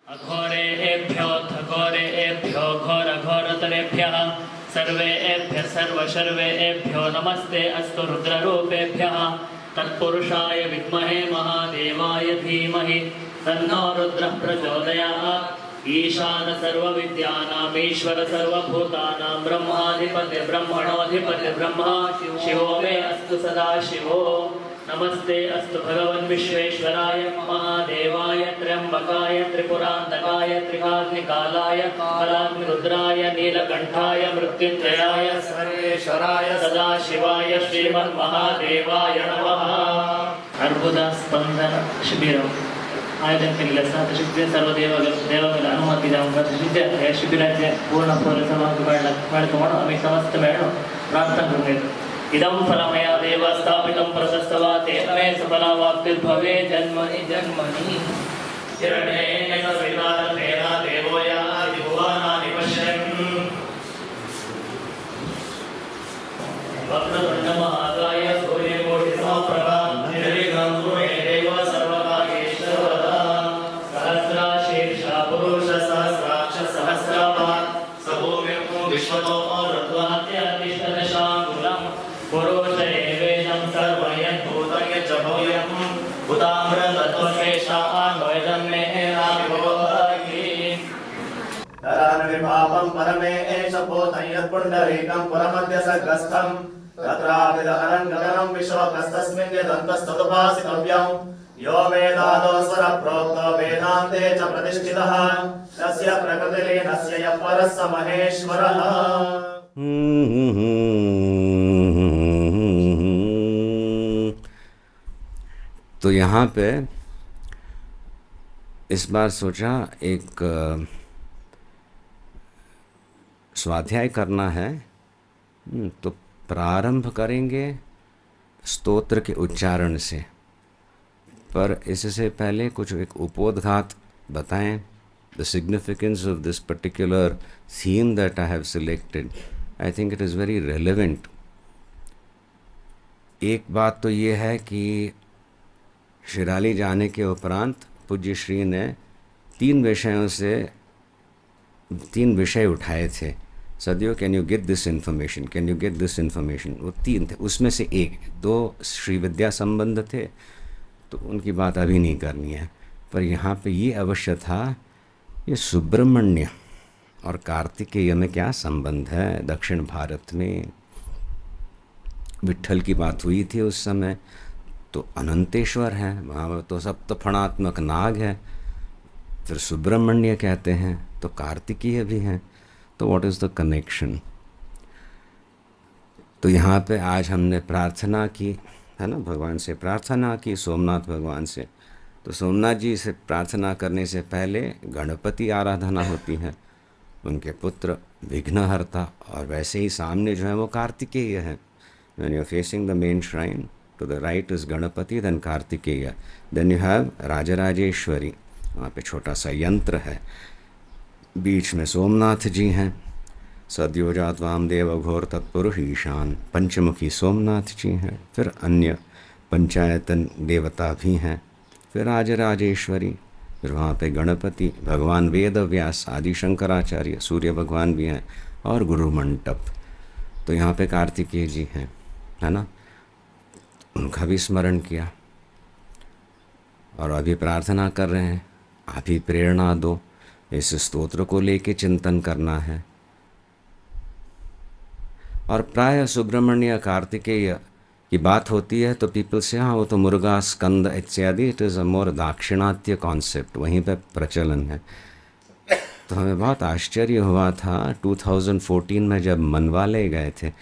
अघोरेभ्योऽथ घोरेभ्यो घोरघोरतरेभ्यः सर्वेभ्यः सर्वशर्वेभ्यो नमस्ते अस्तु रुद्ररूपेभ्यः तत्पुरुषाय विद्महे महादेवाय धीमहि तन्नो रुद्रः प्रचोदयात्। ईशान सर्वविद्यानामीश्वर सर्वभूतानां ब्रह्माधिपति ब्रह्मणोऽधिपति ब्रह्मा शिवो मे अस्तु सदा शिवो। नमस्ते अस्तु भगवन् विश्वेश्वराय महादेवाय त्र्यंबकाय त्रिपुरान्तकाय त्रिकाग्निकालाय कालाग्निरुद्राय नीलकण्ठाय मृत्युञ्जयाय सर्वेश्वराय सदाशिवाय श्रीमन्महादेवाय नमः। अर्बुद स्पंदन शिबिरम् आयोजन सर्वदेवಗಳ अनुमति शिबिराचे पूर्ण ಮಾಡಿಕೊಂಡು आम्ही समस्त मिळून प्रार्थना करूया। इदं फलमया देव स्थापितं प्रशस्तवा तेन मे सफलावाप्तिर्भवे जन्मनि जन्मनि। हिरण्येन सवितारतेन देवो याति भुवनानि पश्यन् वक्रतुण्डमहाकाय सूर्यकोटिसमप्रभा निर्विघ्नं कुरु मे देव सर्वकार्येषु सहस्राशीर्षा पुरुष सहस्राक्ष सहस्रपात् स भूमिं विश्वतो रत्वात्यतिष्ठदशाङ्गुलम् पुरुष एवेदं सर्वं यद्भूतं यच्च भव्यं तरान्विपापं परमेश भूतं यत्पुण्डरीकं पुरमध्यसग्रस्थं तत्रापि दहनं गगनं विश्वकस्तस्मिन् यदन्तस्तदुपासितव्यं यो वेदादो स्वरप्रोक्तो वेदान्ते च प्रतिष्ठितः तस्य प्रकृतिलीनस्य यः परः स महेश्वरः। तो यहाँ पे इस बार सोचा एक स्वाध्याय करना है। तो प्रारंभ करेंगे स्तोत्र के उच्चारण से, पर इससे पहले कुछ एक उपोद्घात बताएं। The significance of this particular theme that I have selected, I think it is very relevant. एक बात तो ये है कि शिराली जाने के उपरांत पूज्य श्री ने तीन विषय उठाए थे। सदियों can you get this information, can you get this information, वो तीन थे। उसमें से दो श्री विद्या संबंध थे, तो उनकी बात अभी नहीं करनी है। पर यहाँ पे ये अवश्य था, ये सुब्रमण्य और कार्तिकेय में क्या संबंध है। दक्षिण भारत में विट्ठल की बात हुई थी उस समय, तो अनंतेश्वर है, वहाँ तो सप्तफणात्मक नाग है। फिर सुब्रमण्य कहते हैं तो कार्तिकेय भी हैं, तो व्हाट इज़ द कनेक्शन। तो यहाँ पे आज हमने प्रार्थना की है ना, भगवान से प्रार्थना की, सोमनाथ भगवान से। तो सोमनाथ जी से प्रार्थना करने से पहले गणपति आराधना होती है, उनके पुत्र विघ्नहर्ता, और वैसे ही सामने जो है वो कार्तिकेय है। When you are facing the main shrine, to the right is Ganapati, then Kartikeya, then you have Rajarajeshwari, वहाँ पे छोटा सा यंत्र है, बीच में सोमनाथ जी हैं, सद्योजात वामदेव घोर तत्पुरुष ईशान, पंचमुखी सोमनाथ जी हैं। फिर अन्य पंचायतन देवता भी हैं, फिर राजराजेश्वरी, फिर वहाँ पे गणपति, भगवान वेद व्यास, आदि शंकराचार्य, सूर्य भगवान भी हैं, और गुरु मंडप। तो यहाँ पे कार्तिकेय जी हैं, है ना, उनका भी स्मरण किया। और अभी प्रार्थना कर रहे हैं, आप ही प्रेरणा दो, इस स्तोत्र को लेके चिंतन करना है। और प्राय सुब्रमण्य कार्तिकेय की बात होती है तो पीपल से हाँ वो तो मुर्गा स्कंद इत्यादि, इट इज़ अ मोर दाक्षिणात्य कॉन्सेप्ट, वहीं पे प्रचलन है। तो हमें बहुत आश्चर्य हुआ था 2014 में जब मनवाले गए थे,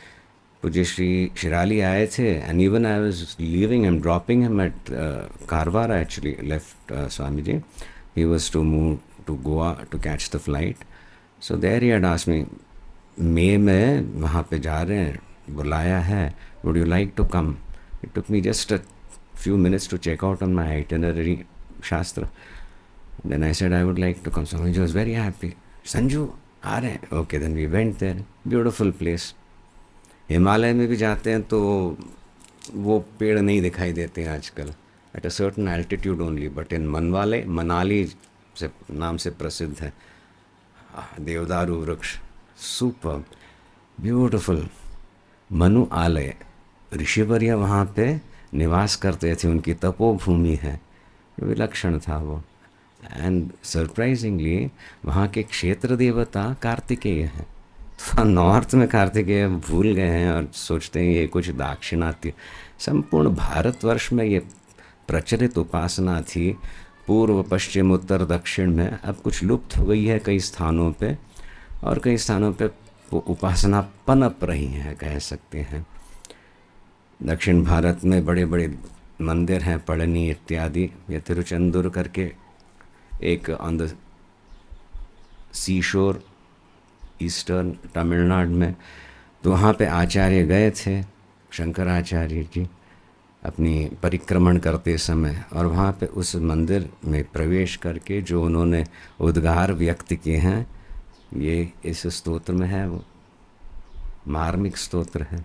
पूज्य श्री शिराली आए थे, and even I was leaving him, dropping him at Karwar, actually left Swami ji, he was to move to Goa to catch the flight. So there he had asked me, मई में वहाँ पे जा रहे हैं, बुलाया है, would you like to come. It took me just a few minutes to check out on my itinerary शास्त्र, then I said I would like to come. Swami ji was very happy, Sanju आ रहे हैं, okay, then we went there, beautiful place. Himalaya में भी जाते हैं तो वो पेड़ नहीं दिखाई देते हैं आजकल, at a certain altitude only, but in मनवाले, मनाली से नाम से प्रसिद्ध है। देवदारू वृक्ष, सुपर ब्यूटीफुल। मनु आलय, ऋषिवर्य वहाँ पे निवास करते थे, उनकी तपोभूमि है, विलक्षण था वो। एंड सरप्राइजिंगली वहाँ के क्षेत्र देवता कार्तिकेय हैं। तो नॉर्थ में कार्तिकेय भूल गए हैं और सोचते हैं ये कुछ दाक्षिणात्य। संपूर्ण भारतवर्ष में ये प्रचलित उपासना थी, पूर्व पश्चिम उत्तर दक्षिण में। अब कुछ लुप्त हो गई है कई स्थानों पे, और कई स्थानों पे वो उपासना पनप रही है, कह सकते हैं। दक्षिण भारत में बड़े बड़े मंदिर हैं, पड़नी इत्यादि। ये तिरुचंदुर करके एक ऑन द सी शोर ईस्टर्न तमिलनाडु में, तो वहाँ पे आचार्य गए थे, शंकराचार्य जी, अपनी परिक्रमण करते समय, और वहाँ पे उस मंदिर में प्रवेश करके जो उन्होंने उद्गार व्यक्त किए हैं, ये इस स्तोत्र में है, वो मार्मिक स्तोत्र है।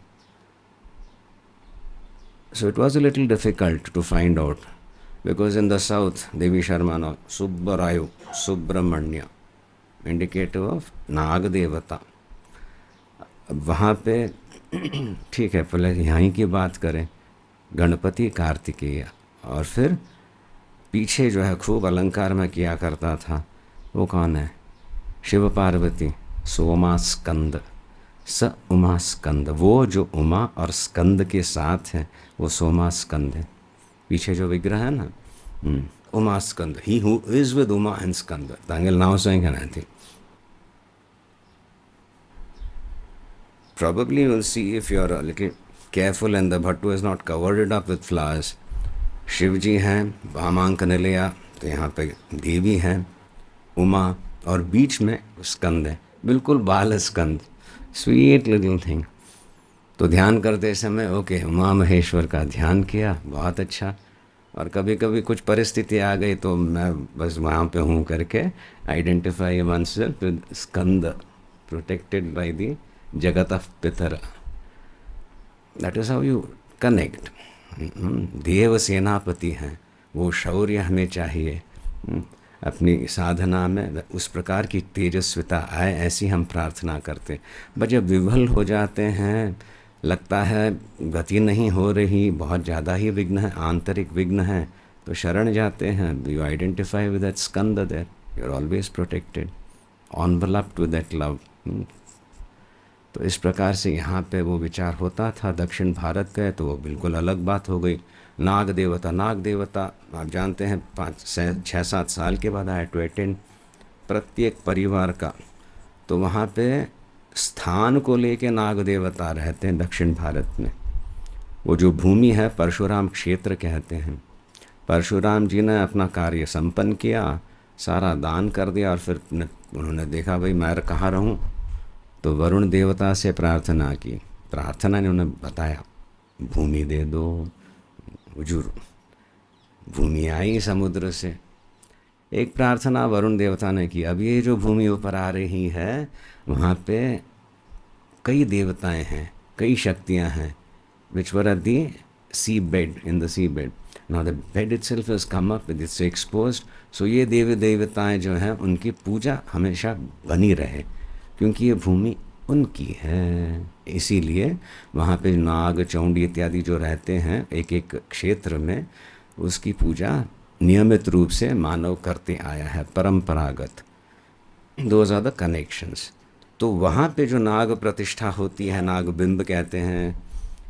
So it was a little difficult to find out, because in the south, Devi Sharmana, Subbarayu, Subramanya, indicative of नाग देवता। अब वहाँ पे ठीक है, पहले यहाँ की बात करें, गणपति कार्तिकेय, और फिर पीछे जो है खूब अलंकार में किया करता था, वो कौन है? शिव पार्वती, सोमा स्कंद, स उमा स्कंद। वो जो उमा और स्कंद के साथ है वो सोमा स्कंद है। पीछे जो विग्रह है ना, Uma Skanda, he who is with Uma and Skanda, तांगेल नाव से कहना थी। Probably you will see, if you are a little careful and the bhattu has not covered it up with flowers, Shiv जी हैं, वामांक निलया, तो यहाँ पे देवी हैं उमा, और बीच में स्कंद है, बिल्कुल बाल स्कंद, स्वीट लिटिल थिंग। तो ध्यान करते समय ओके, उमा महेश्वर का ध्यान किया, बहुत अच्छा। और कभी कभी कुछ परिस्थिति आ गई तो मैं बस वहाँ पे हूँ करके identify oneself with Skanda, protected by the jagat of pitar. That is how you connect. देव सेनापति हैं, वो शौर्य हमें चाहिए अपनी साधना में, उस प्रकार की तेजस्विता आए, ऐसी हम प्रार्थना करते। बट जब विफल हो जाते हैं, लगता है गति नहीं हो रही, बहुत ज़्यादा ही विघ्न है, आंतरिक विघ्न है, तो शरण जाते हैं। You identify with that Skanda there, you are always protected, enveloped with that love. तो इस प्रकार से यहाँ पे वो विचार होता था। दक्षिण भारत गए तो वो बिल्कुल अलग बात हो गई। नाग देवता, नाग देवता आप जानते हैं 5-6-7 साल के बाद आया टू अटेंड प्रत्येक परिवार का। तो वहाँ पे स्थान को लेके नाग देवता रहते हैं दक्षिण भारत में। वो जो भूमि है परशुराम क्षेत्र कहते हैं। परशुराम जी ने अपना कार्य संपन्न किया, सारा दान कर दिया, और फिर उन्होंने देखा भाई मैं कहाँ रहूँ, तो वरुण देवता से प्रार्थना की। प्रार्थना ने उन्हें बताया भूमि दे दो, हुजूर भूमि आई समुद्र से। एक प्रार्थना वरुण देवता ने की। अब ये जो भूमि ऊपर आ रही है, वहाँ पे कई देवताएं हैं, कई शक्तियाँ हैं, which were at the sea bed, in the sea bed. Now the bed itself has come up, it's exposed. So ये देवी देवताएं जो हैं उनकी पूजा हमेशा बनी रहे, क्योंकि ये भूमि उनकी है। इसीलिए वहाँ पे नाग चौंडी इत्यादि जो रहते हैं एक एक क्षेत्र में, उसकी पूजा नियमित रूप से मानव करते आया है, परंपरागत। Those are the connections. तो वहाँ पे जो नाग प्रतिष्ठा होती है, नाग बिंब कहते हैं,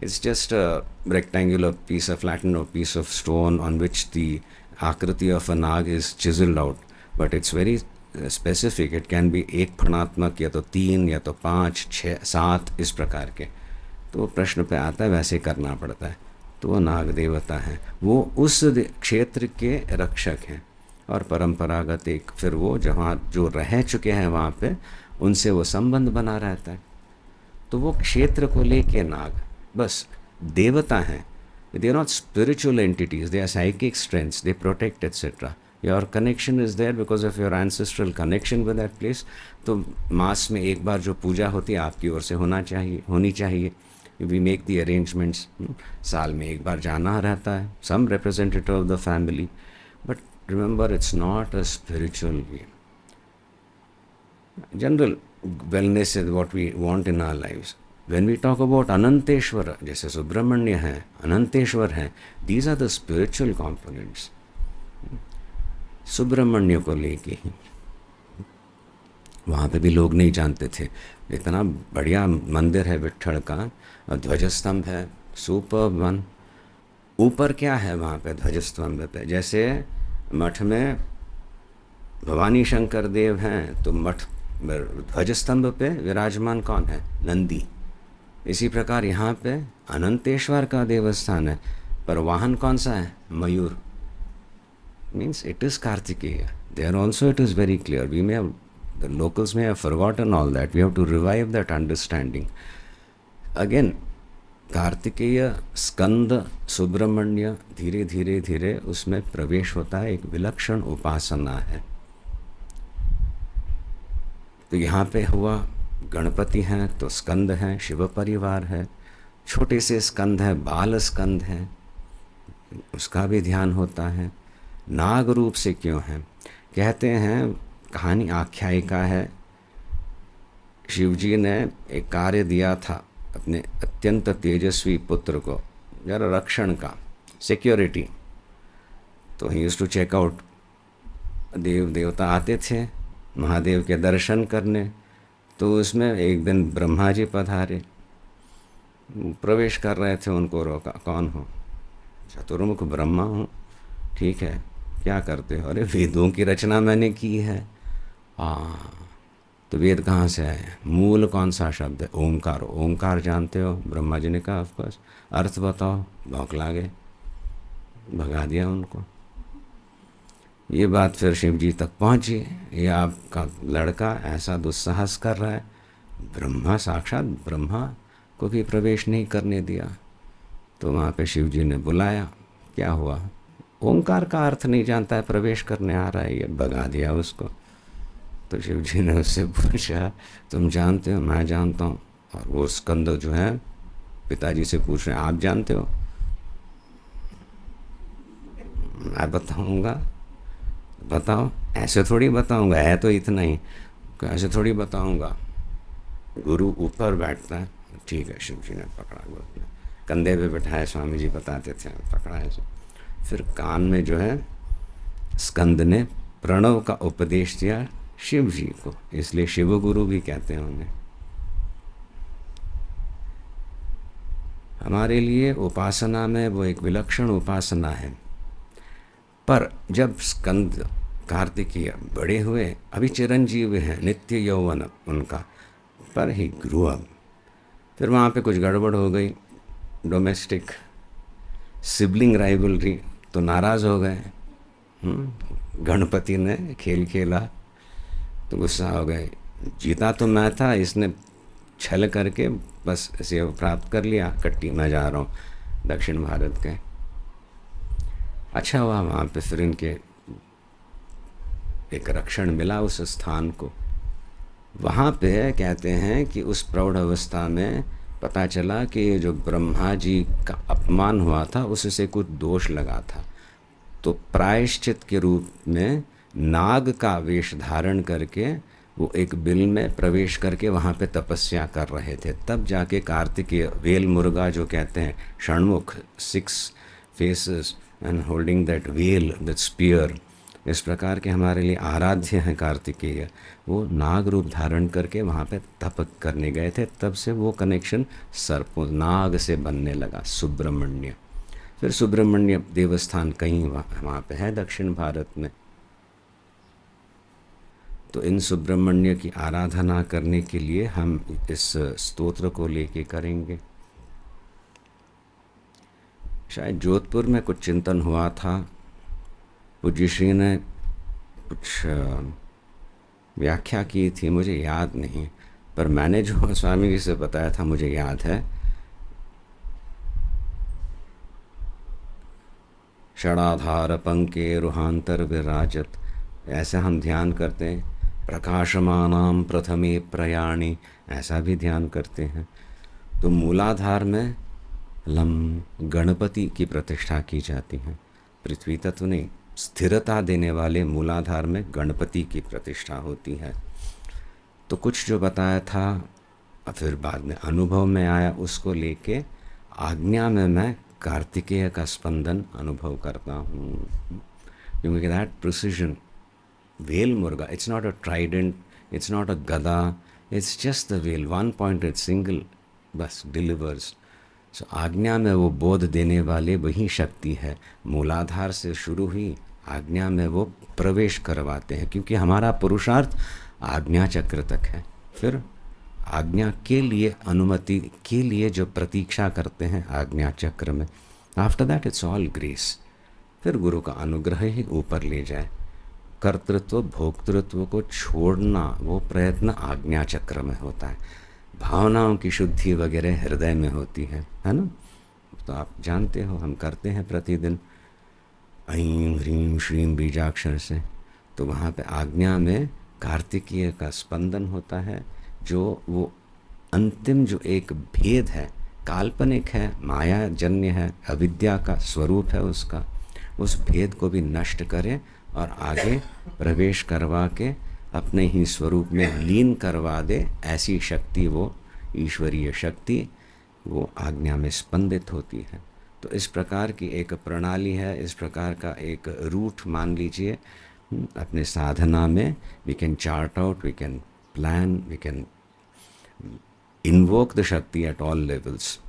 it's just a rectangular piece of flatten और piece of stone on which the akriti of a nag is chiselled out, but it's very specific. It can be एक फणात्मक, या तो 3 या तो 5, 6, 7 इस प्रकार के। तो प्रश्न पे आता है वैसे करना पड़ता है। तो वो नाग देवता हैं, वो उस क्षेत्र के रक्षक हैं, और परंपरागत एक फिर वो जहाँ जो रह चुके हैं वहाँ पे उनसे वो संबंध बना रहता है। तो वो क्षेत्र को लेके नाग बस देवता हैं। They are not spiritual entities, they are psychic strengths, they protect etcetera. Your connection is there because of your ancestral connection with that place. तो मास में एक बार जो पूजा होती है आपकी ओर से होनी चाहिए। वी मेक दी अरेंजमेंट्स, साल में एक बार जाना रहता है, some representative of the family, but remember, it's not a spiritual way. General wellness is what we want in our lives. When we talk about Ananteshwara, जैसे सुब्रमण्य हैं, अनंतेश्वर हैं, these are the spiritual components. Subramanya को लेके ही वहाँ पे भी लोग नहीं जानते थे, इतना बढ़िया मंदिर है विट्ठल का, और ध्वजस्तंभ है, सुपर वन. ऊपर क्या है वहाँ पे ध्वजस्तंभ पे? जैसे मठ में भवानी शंकर देव हैं तो मठ ध्वजस्तंभ पे विराजमान कौन है? नंदी. इसी प्रकार यहाँ पे अनंतेश्वर का देवस्थान है, पर वाहन कौन सा है? मयूर. Means it is Kartikeya. There also it is very clear. We may have, the locals may have forgotten all that. We have to revive that understanding. Again, Kartikeya, Skanda, Subramanya, धीरे धीरे धीरे उसमें प्रवेश होता है. एक विलक्षण उपासना है. तो यहाँ पे हुआ गणपति हैं तो स्कंद हैं, शिव परिवार है. छोटे से स्कंद है, बाल स्कंद है, उसका भी ध्यान होता है. नाग रूप से क्यों है? कहते हैं, कहानी आख्यायिका है, शिवजी ने एक कार्य दिया था अपने अत्यंत तेजस्वी पुत्र को, जरा रक्षण का, सिक्योरिटी. तो he used to check out. देव देवता आते थे महादेव के दर्शन करने, तो उसमें एक दिन ब्रह्मा जी पधारे, प्रवेश कर रहे थे, उनको रोका. कौन हो? चतुर्मुख ब्रह्मा हूँ. ठीक है, क्या करते हो? अरे वेदों की रचना मैंने की है. तो वेद कहाँ से आए? मूल कौन सा शब्द है? ओंकार. ओंकार जानते हो? ब्रह्मा जी ने कहा ऑफकोर्स. अर्थ बताओ. भौंकला गए, भगा दिया उनको. ये बात फिर शिव जी तक पहुँची, ये आपका लड़का ऐसा दुस्साहस कर रहा है. ब्रह्मा, साक्षात ब्रह्मा को भी प्रवेश नहीं करने दिया. तो वहाँ पे शिव जी ने बुलाया. क्या हुआ? ओंकार का अर्थ नहीं जानता है, प्रवेश करने आ रहा है, ये भगा दिया उसको. तो शिव जी ने उससे पूछा, तुम जानते हो? मैं जानता हूँ. और वो स्कंद जो है पिताजी से पूछ रहे हैं, आप जानते हो? मैं बताऊँगा. बताओ. ऐसे थोड़ी बताऊँगा, है तो इतना ही. ऐसे थोड़ी बताऊँगा. गुरु ऊपर बैठता है. ठीक है. शिव जी ने पकड़ा, कंधे पे बिठाया. स्वामी जी बताते थे, पकड़ा ऐसे. फिर कान में जो है स्कंद ने प्रणव का उपदेश दिया शिव जी को, इसलिए शिव गुरु भी कहते हैं उन्हें. हमारे लिए उपासना में वो एक विलक्षण उपासना है. पर जब स्कंद कार्तिकेय बड़े हुए, अभी चिरंजीव हैं, नित्य यौवन उनका, पर ही ग्रू अप. फिर वहाँ पे कुछ गड़बड़ हो गई, डोमेस्टिक सिबलिंग राइवलरी, तो नाराज़ हो गए. गणपति ने खेल खेला तो गुस्सा हो गए. जीता तो मैं था, इसने छल करके बस इसे प्राप्त कर लिया. कट्टी मैं जा रहा हूँ दक्षिण भारत के. अच्छा हुआ वहाँ पे फिर इनके एक रक्षण मिला उस स्थान को. वहाँ पे कहते हैं कि उस प्रौढ़ अवस्था में पता चला कि ये जो ब्रह्मा जी का अपमान हुआ था उससे कुछ दोष लगा था. तो प्रायश्चित के रूप में नाग का वेश धारण करके वो एक बिल में प्रवेश करके वहाँ पे तपस्या कर रहे थे. तब जाके कार्तिकेय वेल मुर्गा जो कहते हैं, Shanmukha, 6 faces and holding that vel, that spear, इस प्रकार के हमारे लिए आराध्य हैं कार्तिकेय. वो नाग रूप धारण करके वहाँ पे तप करने गए थे. तब से वो कनेक्शन सर्पों, नाग से बनने लगा. सुब्रमण्य. फिर सुब्रमण्य देवस्थान कहीं वहाँ पे है दक्षिण भारत में. तो इन सुब्रमण्य की आराधना करने के लिए हम इस स्तोत्र को लेके करेंगे. शायद जोधपुर में कुछ चिंतन हुआ था, पूज्य श्री ने कुछ व्याख्या की थी, मुझे याद नहीं, पर मैंने जो स्वामी जी से बताया था मुझे याद है. षडाधार पंके रुहांतर विराजत, ऐसा हम ध्यान करते हैं. प्रकाशमानाम प्रथमे प्रयाणी, ऐसा भी ध्यान करते हैं. तो मूलाधार में लम गणपति की प्रतिष्ठा की जाती है. पृथ्वी तत्व नहीं, स्थिरता देने वाले मूलाधार में गणपति की प्रतिष्ठा होती है। तो कुछ जो बताया था और फिर बाद में अनुभव में आया, उसको लेके आज्ञा में मैं कार्तिकेय का स्पंदन अनुभव करता हूँ। क्योंकि दैट प्रिसिजन, वेल मुर्गा, it's not a trident, it's not a gada, it's just the well, one pointed single, बस डिलीवर्स। सो आज्ञा में वो बोध देने वाले वही शक्ति है, मूलाधार से शुरू हुई आज्ञा में वो प्रवेश करवाते हैं, क्योंकि हमारा पुरुषार्थ आज्ञा चक्र तक है। फिर आज्ञा के लिए, अनुमति के लिए जो प्रतीक्षा करते हैं आज्ञा चक्र में, after that it's all grace. फिर गुरु का अनुग्रह ही ऊपर ले जाए। कर्तृत्व भोक्तृत्व को छोड़ना, वो प्रयत्न आज्ञा चक्र में होता है। भावनाओं की शुद्धि वगैरह हृदय में होती है ना। तो आप जानते हो हम करते हैं प्रतिदिन ऐं ह्रीं श्रीं बीजाक्षर से, तो वहाँ पे आज्ञा में कार्तिकीय का स्पंदन होता है, जो वो अंतिम जो एक भेद है, काल्पनिक है, माया जन्य है, अविद्या का स्वरूप है उसका, उस भेद को भी नष्ट करें और आगे प्रवेश करवा के अपने ही स्वरूप में लीन करवा दे। ऐसी शक्ति, वो ईश्वरीय शक्ति, वो आज्ञा में स्पंदित होती है। तो इस प्रकार की एक प्रणाली है, इस प्रकार का एक रूट मान लीजिए अपने साधना में। We can chart out, we can plan, we can invoke the shakti at all levels.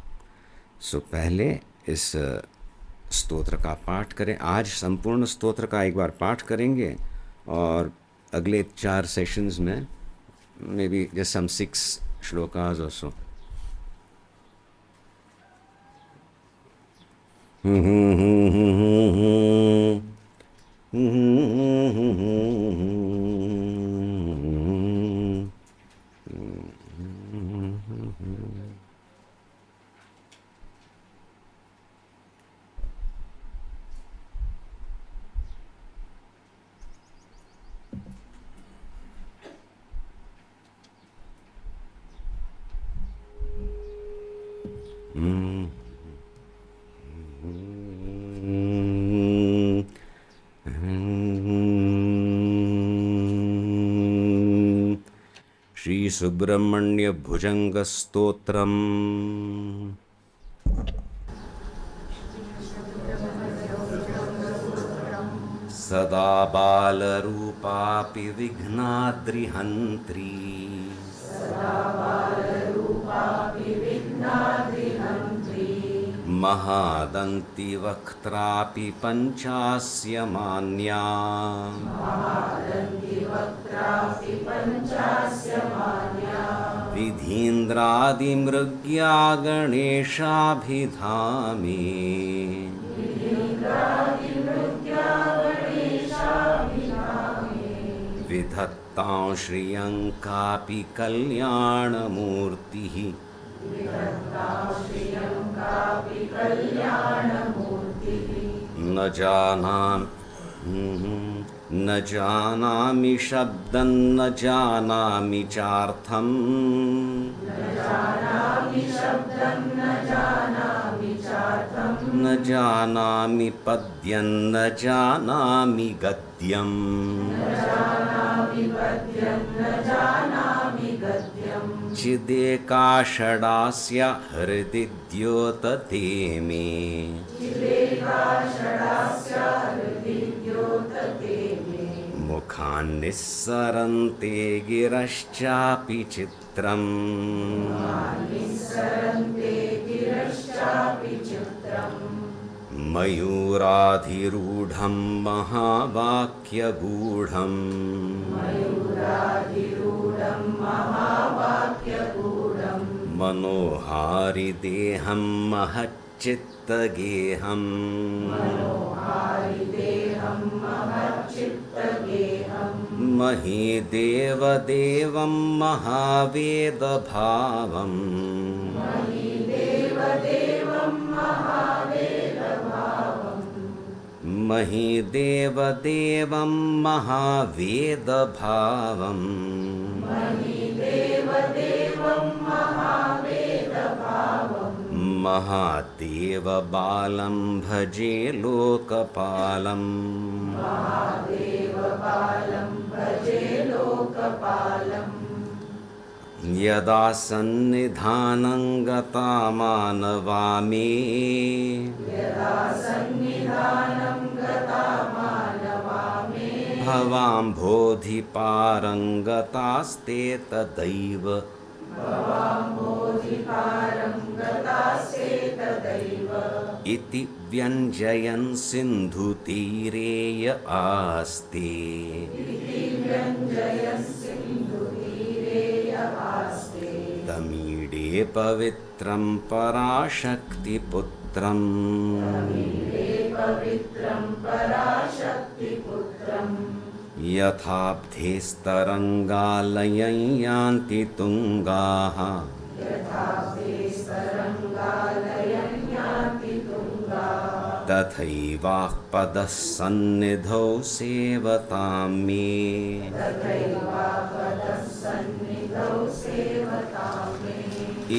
So पहले इस स्तोत्र का पाठ करें। आज संपूर्ण स्तोत्र का एक बार पाठ करेंगे और अगले 4 सेशंस में maybe just some 6 shlokas और सो। श्री सुब्रह्मण्य भुजंग स्तोत्रम। सदा बालरूपापि विघ्नाद्रिहन्त्री, महादन्ति वक्त्रापि पञ्चास्य मान्या, विधीन्द्रादिमृग्या गणेशाभिधामे, विधत्तां श्रियं कापि कल्याणमूर्तिः, न जानामि शब्दं न जानामि चार्थं, न जानामि पद्यं न जानामि गद्यम्, चिदेकाषडास्य हृदि द्योतते मे, मुखान्निस्सरन्ते गिरश्चापि चित्रम्, मयूराधिरूढं महावाक्यगूढम्, मनोहारिदेहं महच्चित्तगेहम्, महीदेवदेवं महावेदभावम्, महीदेवदेवं महावेदभावम्, महादेव बालं भजे लोकपालम् यदा सन्निधानं गता मानवा मे भवाम्भोधिपारङ्गतास्ते तदैव इति व्यञ्जयन् सिन्धुतीरे य आस्ते तमीडे पवित्रं पराशक्तिपुत्रम् यथाब्धेस्तरङ्गालयं यान्ति तुङ्गाः तथैवाः पदः सन्निधौ सेवतां मे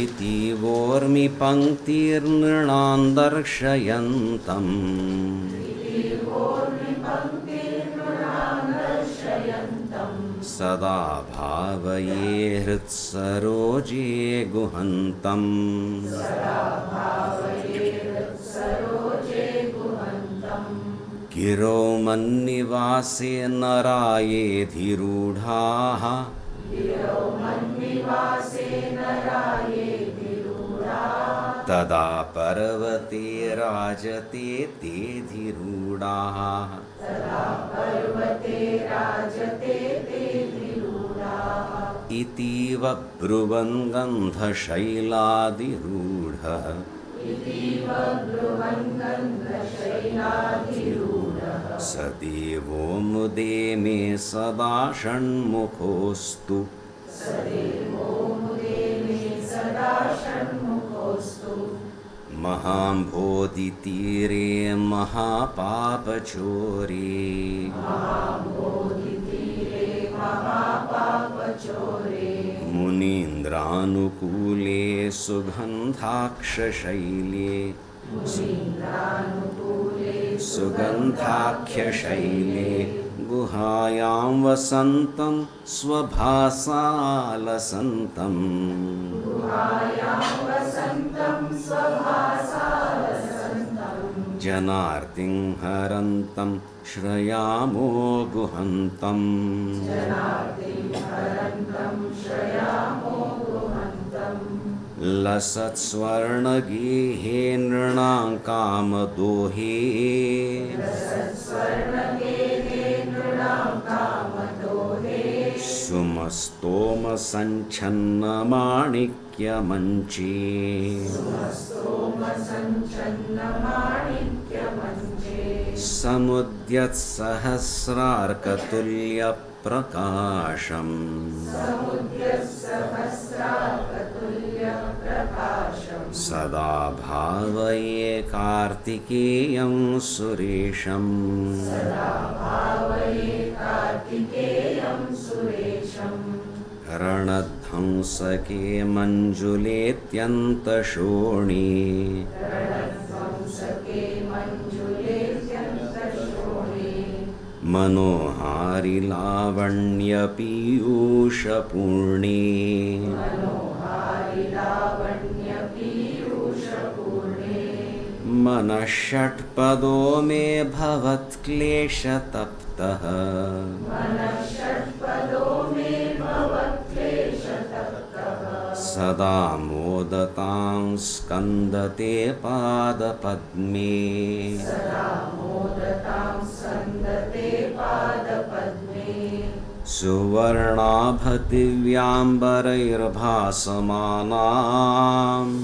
इति वोर्मिपङ्क्तिर्नृणां दर्शयन्तम् सदा भावये हृत्सरोजे गुहन्तम् गिरौ मन्निवासे नरायेऽधिरूढाः तदा पर्वते राजते तेऽधिरूढाः इतीव ब्रुवन् गन्धशैलाधिरूढः स देवो मुदे मे सदा षण्मुखोऽस्तु महाम्भोधितीरे महापापचोरे मुनीन्द्रानुकूले सुगन्धाख्यशैले गुहायां वसन्तं स्वभासालसन्तम् जनार्तिं हरन्तं श्रयामो गुहन्तम् लसत्स्वर्णगेहे नृणां कामदोहे सुमस्तोमसञ्छन्नमाणिक्यमञ्चे समुद्यत्सहस्रार्कतुल्यप्रकाशम् सदा भावये कार्तिकेयं सुरेशम् रणध्वंसके मञ्जुलेत्यन्तशोणी मनोहारि लावण्यपीयूषपूर्णे मनः षट्पदो मे भवत्क्लेशतप्तः सदा मोदतां स्कन्दते पादपद्मे सुवर्णाभदिव्याम्बरैर्भासमानाम्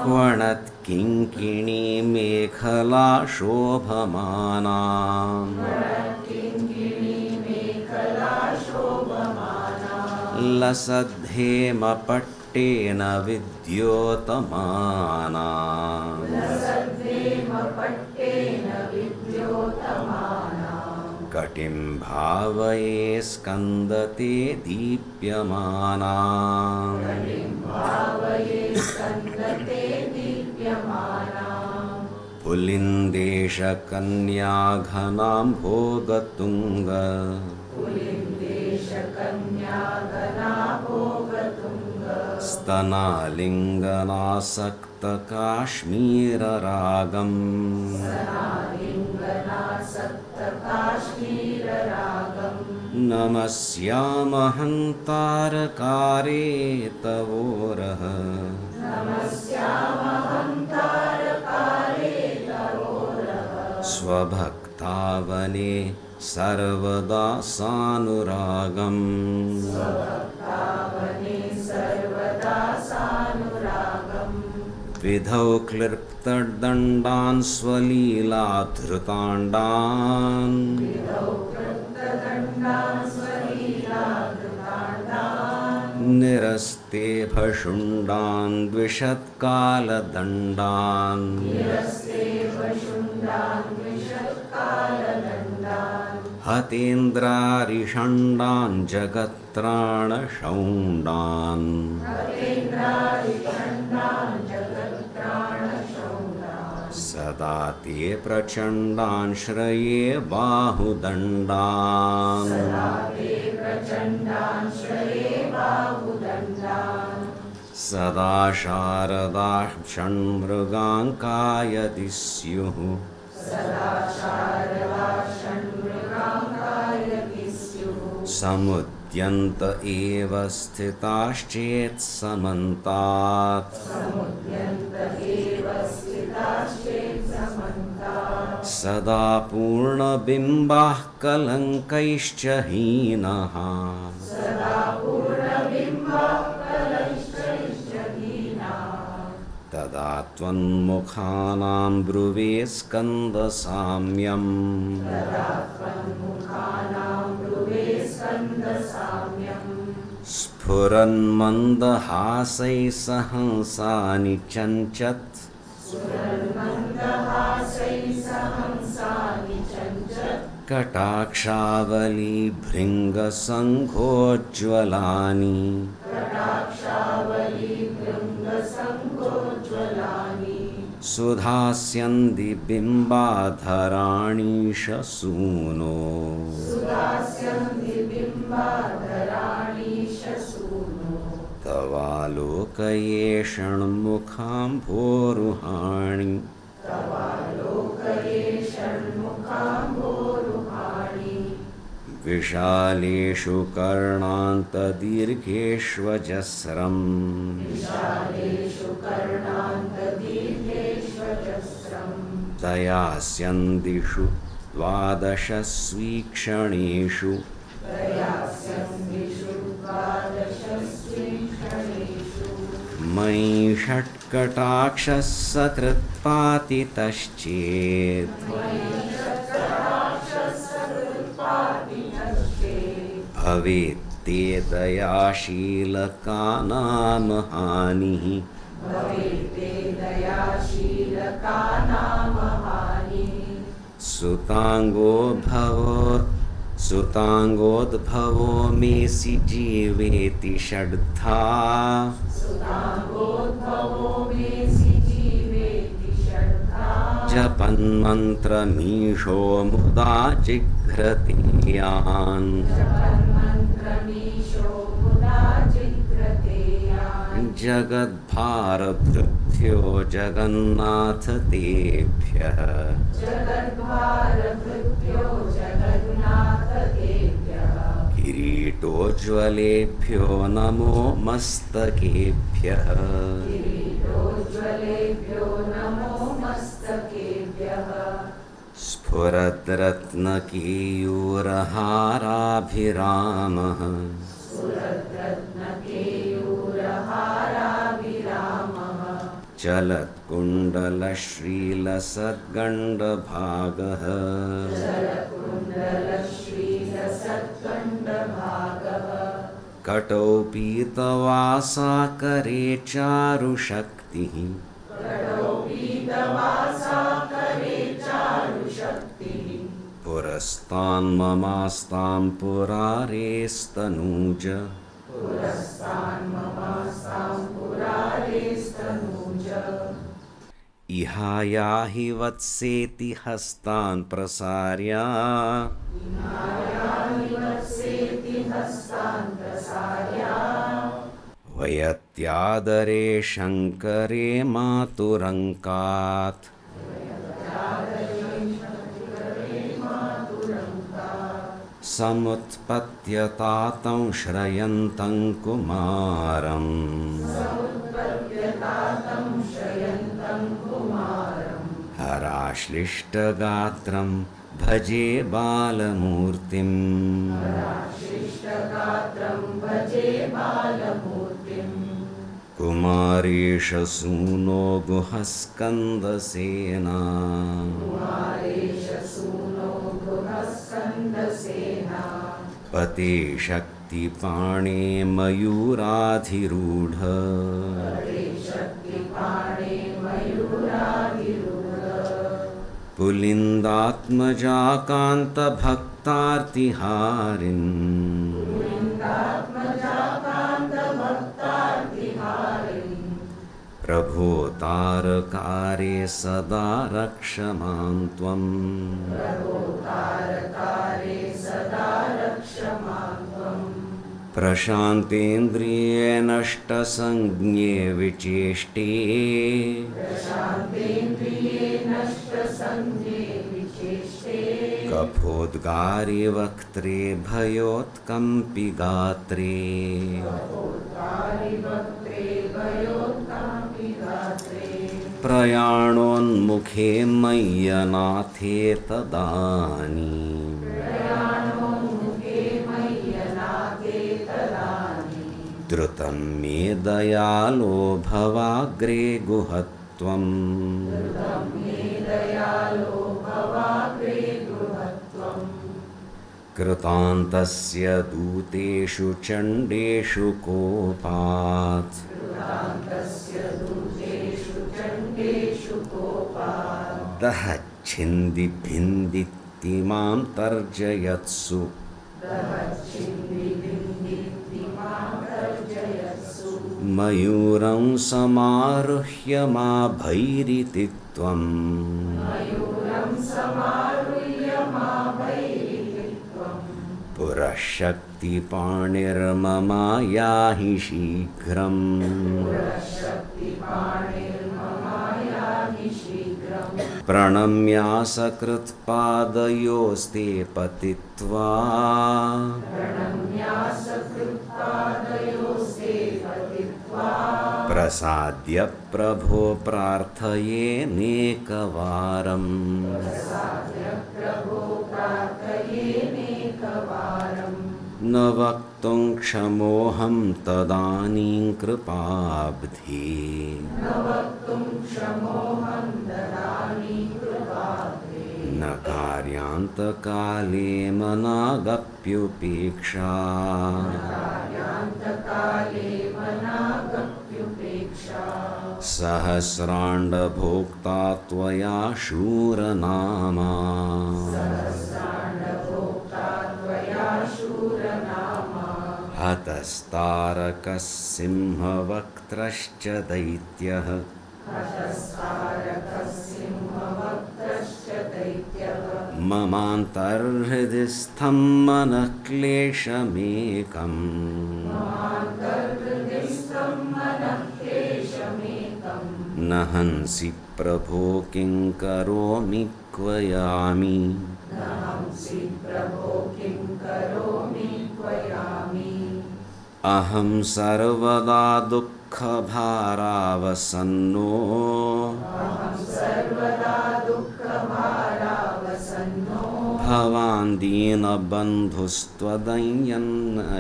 क्वणत्किङ्किणी मेखला शोभमानाम् लसद्धेमपट्टेन विद्योतमानाम् कटिं भावये स्कन्दते दीप्यमाना पुलिन्देशकन्याघनां भोगतुङ्ग स्तनालिङ्गनासक्तकाश्मीररागम् नमस्यामहं तारकारे तवोरः स्वभक्तावने सर्वदा सानुरागम् विधौ क्लिप्तदण्डान् स्वलीलाधृताण्डान् निरस्ते भशुण्डान् द्विषत्कालदण्डान् हतेन्द्रारिषण्डान् जगत्त्राणशौण्डान् सदा ते प्रचण्डान् श्रये बाहुदण्डान् सदा शारदाः षण्मृगाङ्कायदि स्युः समुद्यन्त एव स्थिताश्चेत् समन्तात् सदा पूर्णबिम्बाः कलङ्कैश्च हीनः तदा त्वन्मुखानां ब्रुवे स्कन्दसाम्यम् स्फुरन्मन्दहासैः सहंसानि चञ्चत् कटाक्षावलीभृङ्गसङ्घोज्ज्वलानि सुधास्यन्ति बिम्बाधराणीश सूनो तवालोकये षण्मुखाम्भोरुहाणि विशालेषु कर्णान्तदीर्घेष्वजस्रम् तयास्यन्दिषु द्वादशस्वीक्षणेषु मयि षट्कटाक्षः सकृत्पातितश्चेत् भवेत्ते दयाशीलकानां हानिः सुताङ्गोद्भवो मेसि जीवेति षड्धा जपन्मन्त्रमीशो मुदा जिघ्रति यान् जगद्भारभृत्यो जगन्नाथ तेभ्यः किरीटोज्ज्वलेभ्यो नमो मस्तकेभ्यः स्फुरद्रत्नकेयूरहाराभिरामः चलत्कुण्डलश्रीलसद्गण्डभागः कटौ पीतवासाकरे चारुशक्तिः पुरद्रुमशोभितौ पुरस्तान् ममास्तां पुरारेस्तनूज इहायाहि वत्सेति हस्तान् प्रसार्य वयत्यादरे शङ्करे मातुरङ्कात् समुत्पत्यतातं श्रयन्तं कुमारम् हराश्लिष्टगात्रं भजे बालमूर्तिम् कुमारेशसूनो गुहस्कन्दसेना पते शक्तिपाणे मयूराधिरूढ पुलिन्दात्मजाकान्तभक्तार्तिहारिन् प्रभो तारकारे सदा रक्ष मां त्वम् प्रशान्तेन्द्रिये नष्टसंज्ञे विचेष्टे कफोद्गारे वक्त्रे भयोत्कम्पि गात्रे प्रयाणोन्मुखे मय्यनाथे तदानीम् द्रुतं मे दयालो भवाग्रे गुहत्वम् कृतान्तस्य दूतेषु चण्डेषु कोपात् दहच्छिन्दि भिन्दिति मां तर्जयत्सु मयूरं समारुह्य मा भैरिति त्वम् पुरः शक्तिपाणिर्ममा याहि शीघ्रम् प्रणम्यासकृत्पादयोस्ते पतित्वा प्रसाद्य प्रभो प्रार्थयेनेकवारम् न वक्तुं क्षमोऽहं तदानीं कृपाब्धे न कार्यान्तकाले मनागप्युपेक्षा सहस्राण्डभोक्ता त्वया शूरनामा हतस्तारकः सिंहवक्त्रश्च दैत्यः ममान्तर्हृदि स्थं मनः क्लेशमेकम् न हंसि प्रभो किं करोमि क्वयामि अहं सर्वदा दुःखभारावसन्नो भवान् दीनबन्धुस्त्वदन्यं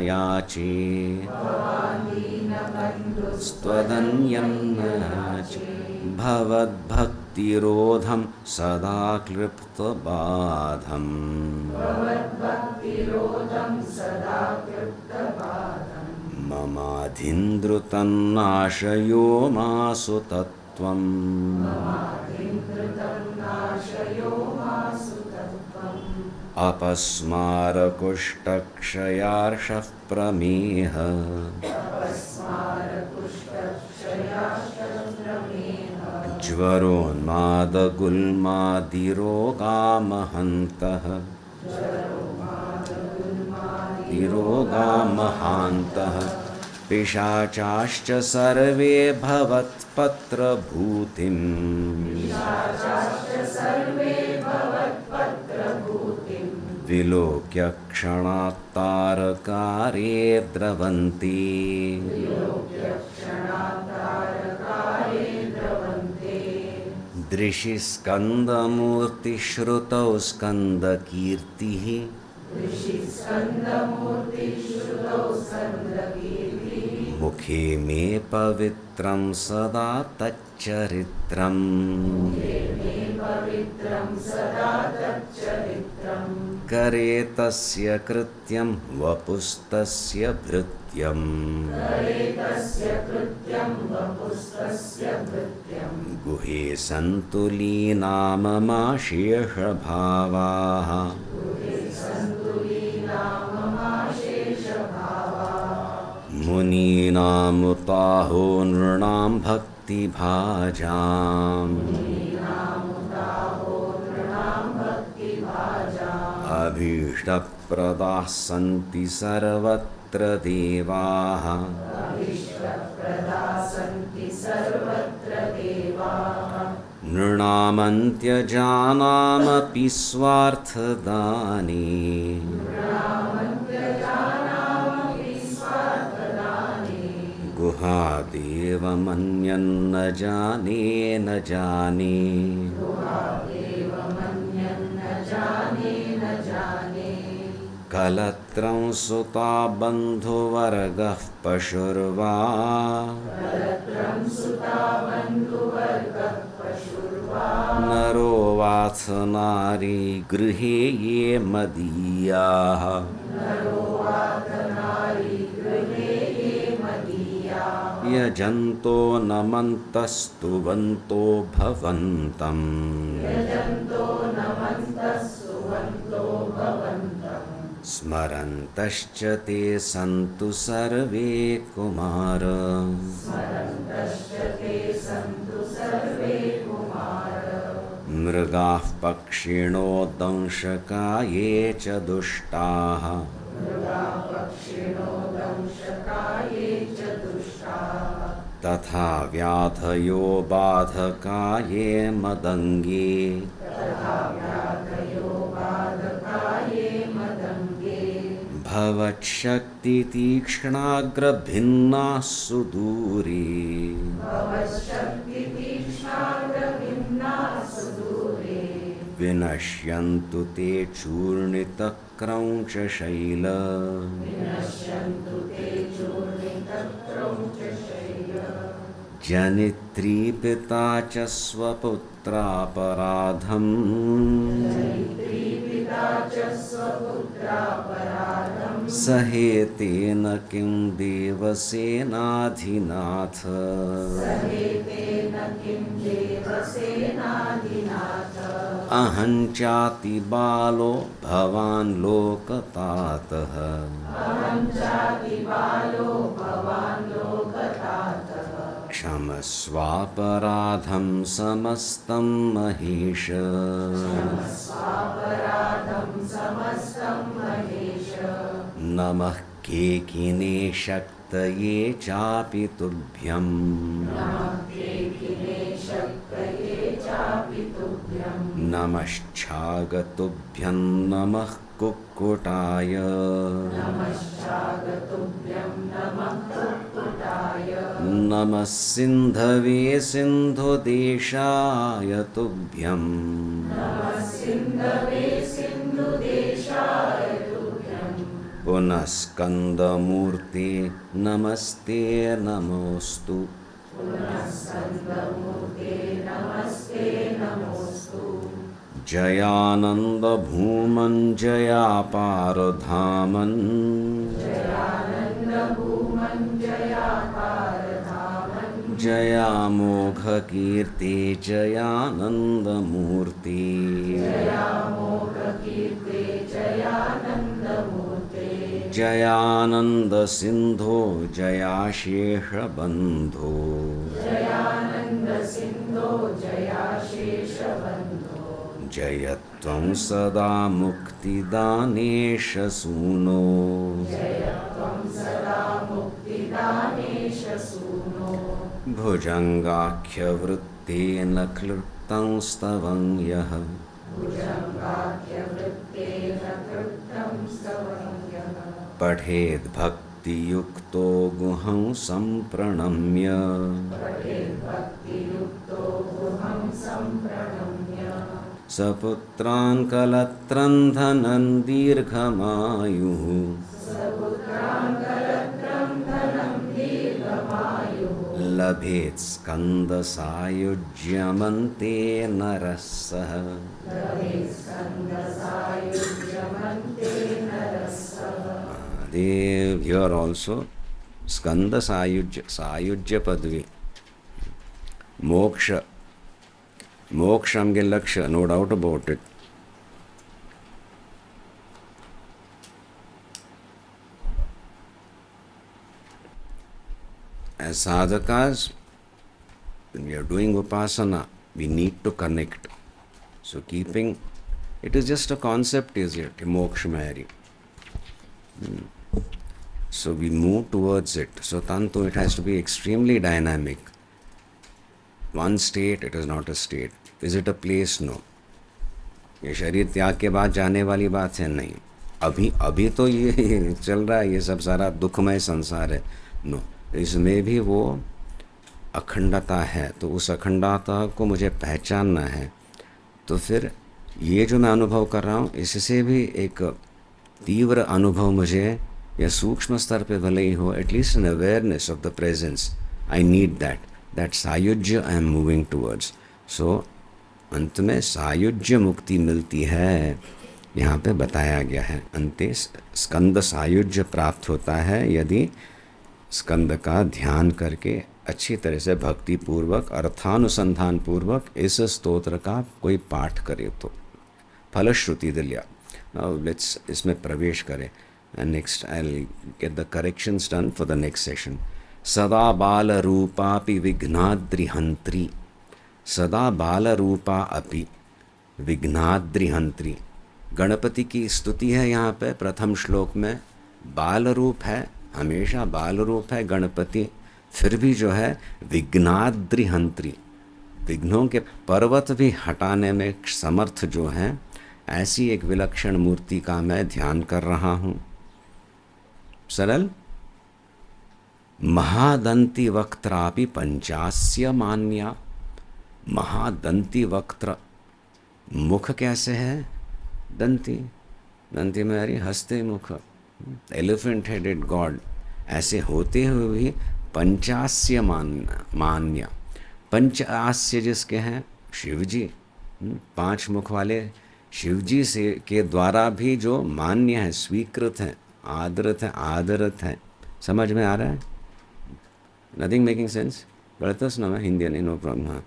याचे भवद्भक्तिरोधं सदा क्लिप्तबाधम् ममाधिन्द्रुतन्नाशयो मासु तत्त्वम् अपस्मारकुष्ठक्षयार्षः प्रमेह ज्वरोन्मादगुल्मादिरोगामहन्तः पिशाचाश्च सर्वे भवत्पत्रभूतिम् विलोक्य क्षणात्तारकारे द्रवन्ति दृशि स्कन्दमूर्तिश्रुतौ स्कन्दकीर्तिः मुखे मे पवित्रं सदा तच्चरित्रम् करे तस्य कृत्यं वपुस्तस्य भृत्यम् गुहे सन्तु लीनाममाशेषभावाः मुनीनामुताहो नृणां भक्तिभाजाम् अभीष्टप्रदाः सन्ति सर्वत्र देवाः नृणामन्त्यजानामपि स्वार्थदाने गुहादेवमन्यन्न जाने न जाने कलत्रं सुता बन्धुवर्गः पशुर्वा नरो वाथ नारी गृहे ये मदीयाः यजन्तो नमन्तस्तुवन्तो भवन्तम् स्मरन्तश्च ते सन्तु सर्वे कुमार मृगाः पक्षिणो दंशकाये च दुष्टाः तथा व्याधयो बाधकाये मदङ्गे भवच्छक्तितीक्ष्णाग्रभिन्नाः सुदूरे विनश्यन्तु ते चूर्णितक्रौञ्चशैल जनित्री पिता च स्वपुत्रापराधम् सहेतेन किं देवसेनाधिनाथ अहं चाति बालो भवान् लोकतातः क्षमस्वापराधं समस्तं महेश नमः केकिने शक्तये चापि तुभ्यम् नमश्चागतुभ्यं नमः कुक्कुटाय नमः सिन्धवे सिन्धुदेशाय तुभ्यम् पुनः स्कन्दमूर्ते नमस्ते नमोऽस्तु जयानंद भूमन जयापारधामन जया मोघ कीर्ति जयानंदमूर्ति जयानंद सिंधो जयाशेष बंधो जयत्वं सदा मुक्तिदानेश सूनो भुजंगाख्यवृत्तेन क्लृप्तं स्तवं यः पठेद् भक्तियुक्तो गुहं सम्प्रणम्य सपुत्रान् कलत्रं धनं दीर्घमायुः लभेत् स्कन्दसायुज्यमन्ते नरः सः Here also Skanda Sayujya Padvi Moksha Mokshamge Laksha, no doubt about it. As sadhakas, when we are doing upasana, we need to connect. So keeping, it is just a concept, is it? Mokshamari. So we move towards it. So Tantu, it has to be extremely dynamic. One state, it is not a state. Is it a place? No. ये शरीर त्याग के बाद जाने वाली बात है नहीं. अभी तो ये चल रहा है, ये सब सारा दुखमय संसार है. नो, इसमें भी वो अखंडता है. तो उस अखंडता को मुझे पहचानना है. तो फिर ये जो मैं अनुभव कर रहा हूँ, इससे भी एक तीव्र अनुभव मुझे या सूक्ष्म स्तर पे भले ही हो, at least an awareness of the presence. I need that sayujya I am moving towards. So अंत में सायुज्य मुक्ति मिलती है, यहाँ पे बताया गया है. अंते स्कंद सायुज्य प्राप्त होता है यदि स्कंद का ध्यान करके अच्छी तरह से भक्ति पूर्वक अर्थानुसंधान पूर्वक इस स्तोत्र का कोई पाठ करे तो. फलश्रुति दिल्या. लेट्स इसमें प्रवेश करें. Next I will get the corrections done for the next session. सदा बाल रूपापि विघ्नाद्रिहंत्री. सदा बाल रूपा अपि विघ्नाद्रिहंत्री. गणपति की स्तुति है यहाँ पे प्रथम श्लोक में. बाल रूप है, हमेशा बाल रूप है गणपति. फिर भी जो है विघ्नाद्रिहंत्री, विघ्नों के पर्वत भी हटाने में समर्थ जो है, ऐसी एक विलक्षण मूर्ति का मैं ध्यान कर रहा हूँ. सरल. महादंती वक्त्रापि पंचास्य मान्या. महादंती वक्त्र, मुख कैसे है? दंती. दंती में अरे हंसते मुख, एलिफेंट हेडेड गॉड. ऐसे होते हुए भी पंचास्य मान्या. पंचास्य जिसके हैं शिवजी, 5 मुख वाले शिवजी से के द्वारा भी जो मान्य है, स्वीकृत है, आदरत है. समझ में आ रहा है? Nothing making sense? पढ़ता सुना मैं हिंदी नहीं, नो प्रॉब्लम. हाँ.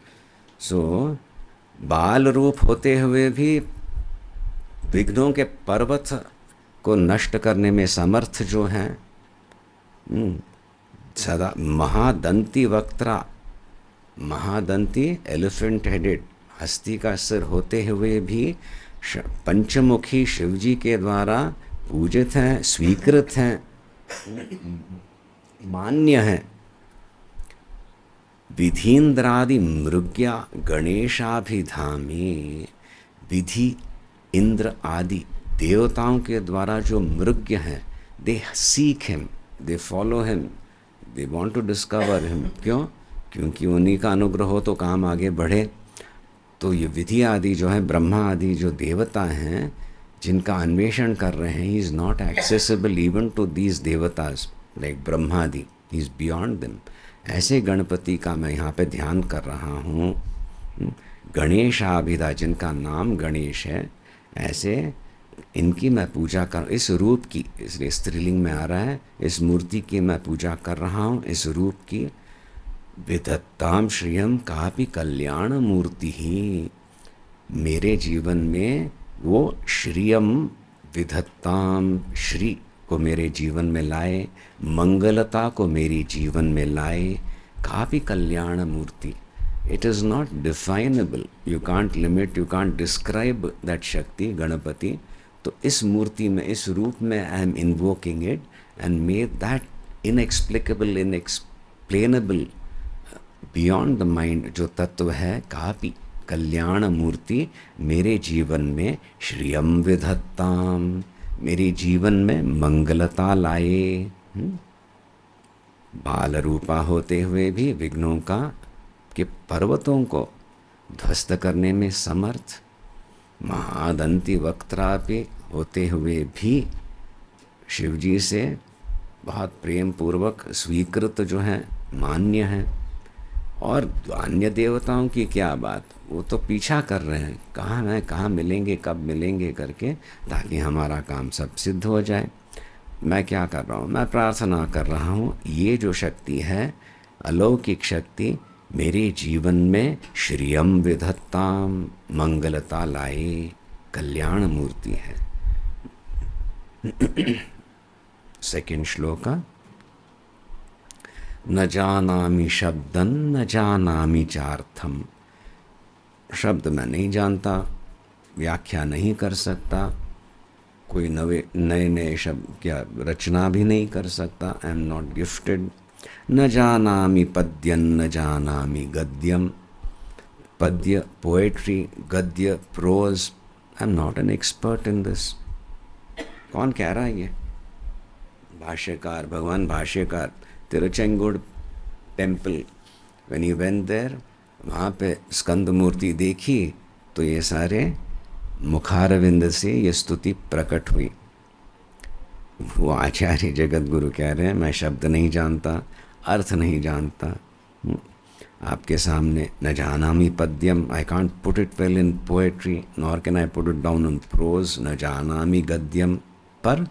सो बाल रूप होते हुए भी विघ्नों के पर्वत को नष्ट करने में समर्थ जो हैं, सदा महादंती वक्त्रा. महादंती एलिफेंट हेडेड, हस्ती का सिर होते हुए भी पंचमुखी शिवजी के द्वारा पूजित हैं, स्वीकृत हैं, मान्य हैं. विधीन्द्रादि मृग्या गणेशाभिधामी. विधि, इंद्र आदि देवताओं के द्वारा जो मृग्य हैं, they seek him, they follow him, they want to discover him. क्यों? क्योंकि उन्हीं का अनुग्रह हो तो काम आगे बढ़े. तो ये विधि आदि जो है, ब्रह्मा आदि जो देवता हैं जिनका अन्वेषण कर रहे हैं, he is not accessible even to these devatas like ब्रह्मादि, ही इज़ बियॉन्ड देम. ऐसे गणपति का मैं यहाँ पे ध्यान कर रहा हूँ. गणेशाभिधा, जिनका नाम गणेश है, ऐसे इनकी मैं पूजा कर, इस रूप की, इसलिए स्त्रीलिंग में आ रहा है, इस मूर्ति की मैं पूजा कर रहा हूँ. इस रूप की विधत्ताम श्रियम कापि कल्याण मूर्ति ही, मेरे जीवन में वो श्रियम विधत्ताम, श्री को मेरे जीवन में लाए, मंगलता को मेरे जीवन में लाए, कापि कल्याण मूर्ति। It is not definable, you can't limit, you can't describe that shakti Ganapati. तो इस मूर्ति में, इस रूप में I am invoking it and made that inexplicable, inexplainable, beyond the mind जो तत्व है, कापि कल्याण मूर्ति मेरे जीवन में श्रियम विधत्ताम, मेरे जीवन में मंगलता लाए। बाल रूपा होते हुए भी विघ्नों का के पर्वतों को ध्वस्त करने में समर्थ, महादंती वक्त्रा पे होते हुए भी शिवजी से बहुत प्रेम पूर्वक स्वीकृत जो है, मान्य है। और अन्य देवताओं की क्या बात, वो तो पीछा कर रहे हैं, कहाँ हैं, कहाँ मिलेंगे, कब मिलेंगे करके, ताकि हमारा काम सब सिद्ध हो जाए। मैं क्या कर रहा हूँ, मैं प्रार्थना कर रहा हूँ, ये जो शक्ति है, अलौकिक शक्ति मेरे जीवन में श्रियम विधत्ताम, मंगलता लाए, कल्याण मूर्ति है। सेकंड श्लोका, न जानामि शब्दं न जानामि चार्थम, शब्द मैं नहीं जानता, व्याख्या नहीं कर सकता, कोई नए नए शब्द क्या रचना भी नहीं कर सकता, आई एम नॉट गिफ्टेड। न जानामि पद्यं न जानामि गद्यम, पद्य पोएट्री, गद्य prose, I am not an expert in this. कौन कह रहा है ये? भाष्यकार, भगवान भाष्यकार। Tiruchengode temple, when he went there, वहाँ पे स्कंद मूर्ति देखी तो ये सारे मुखारविंद से ये स्तुति प्रकट हुई। वो आचार्य जगत गुरु कह रहे हैं, मैं शब्द नहीं जानता, अर्थ नहीं जानता, आपके सामने न जानामि पद्यम, I can't put it well in poetry, nor can I put it down in prose, न जानामि गद्यम, पर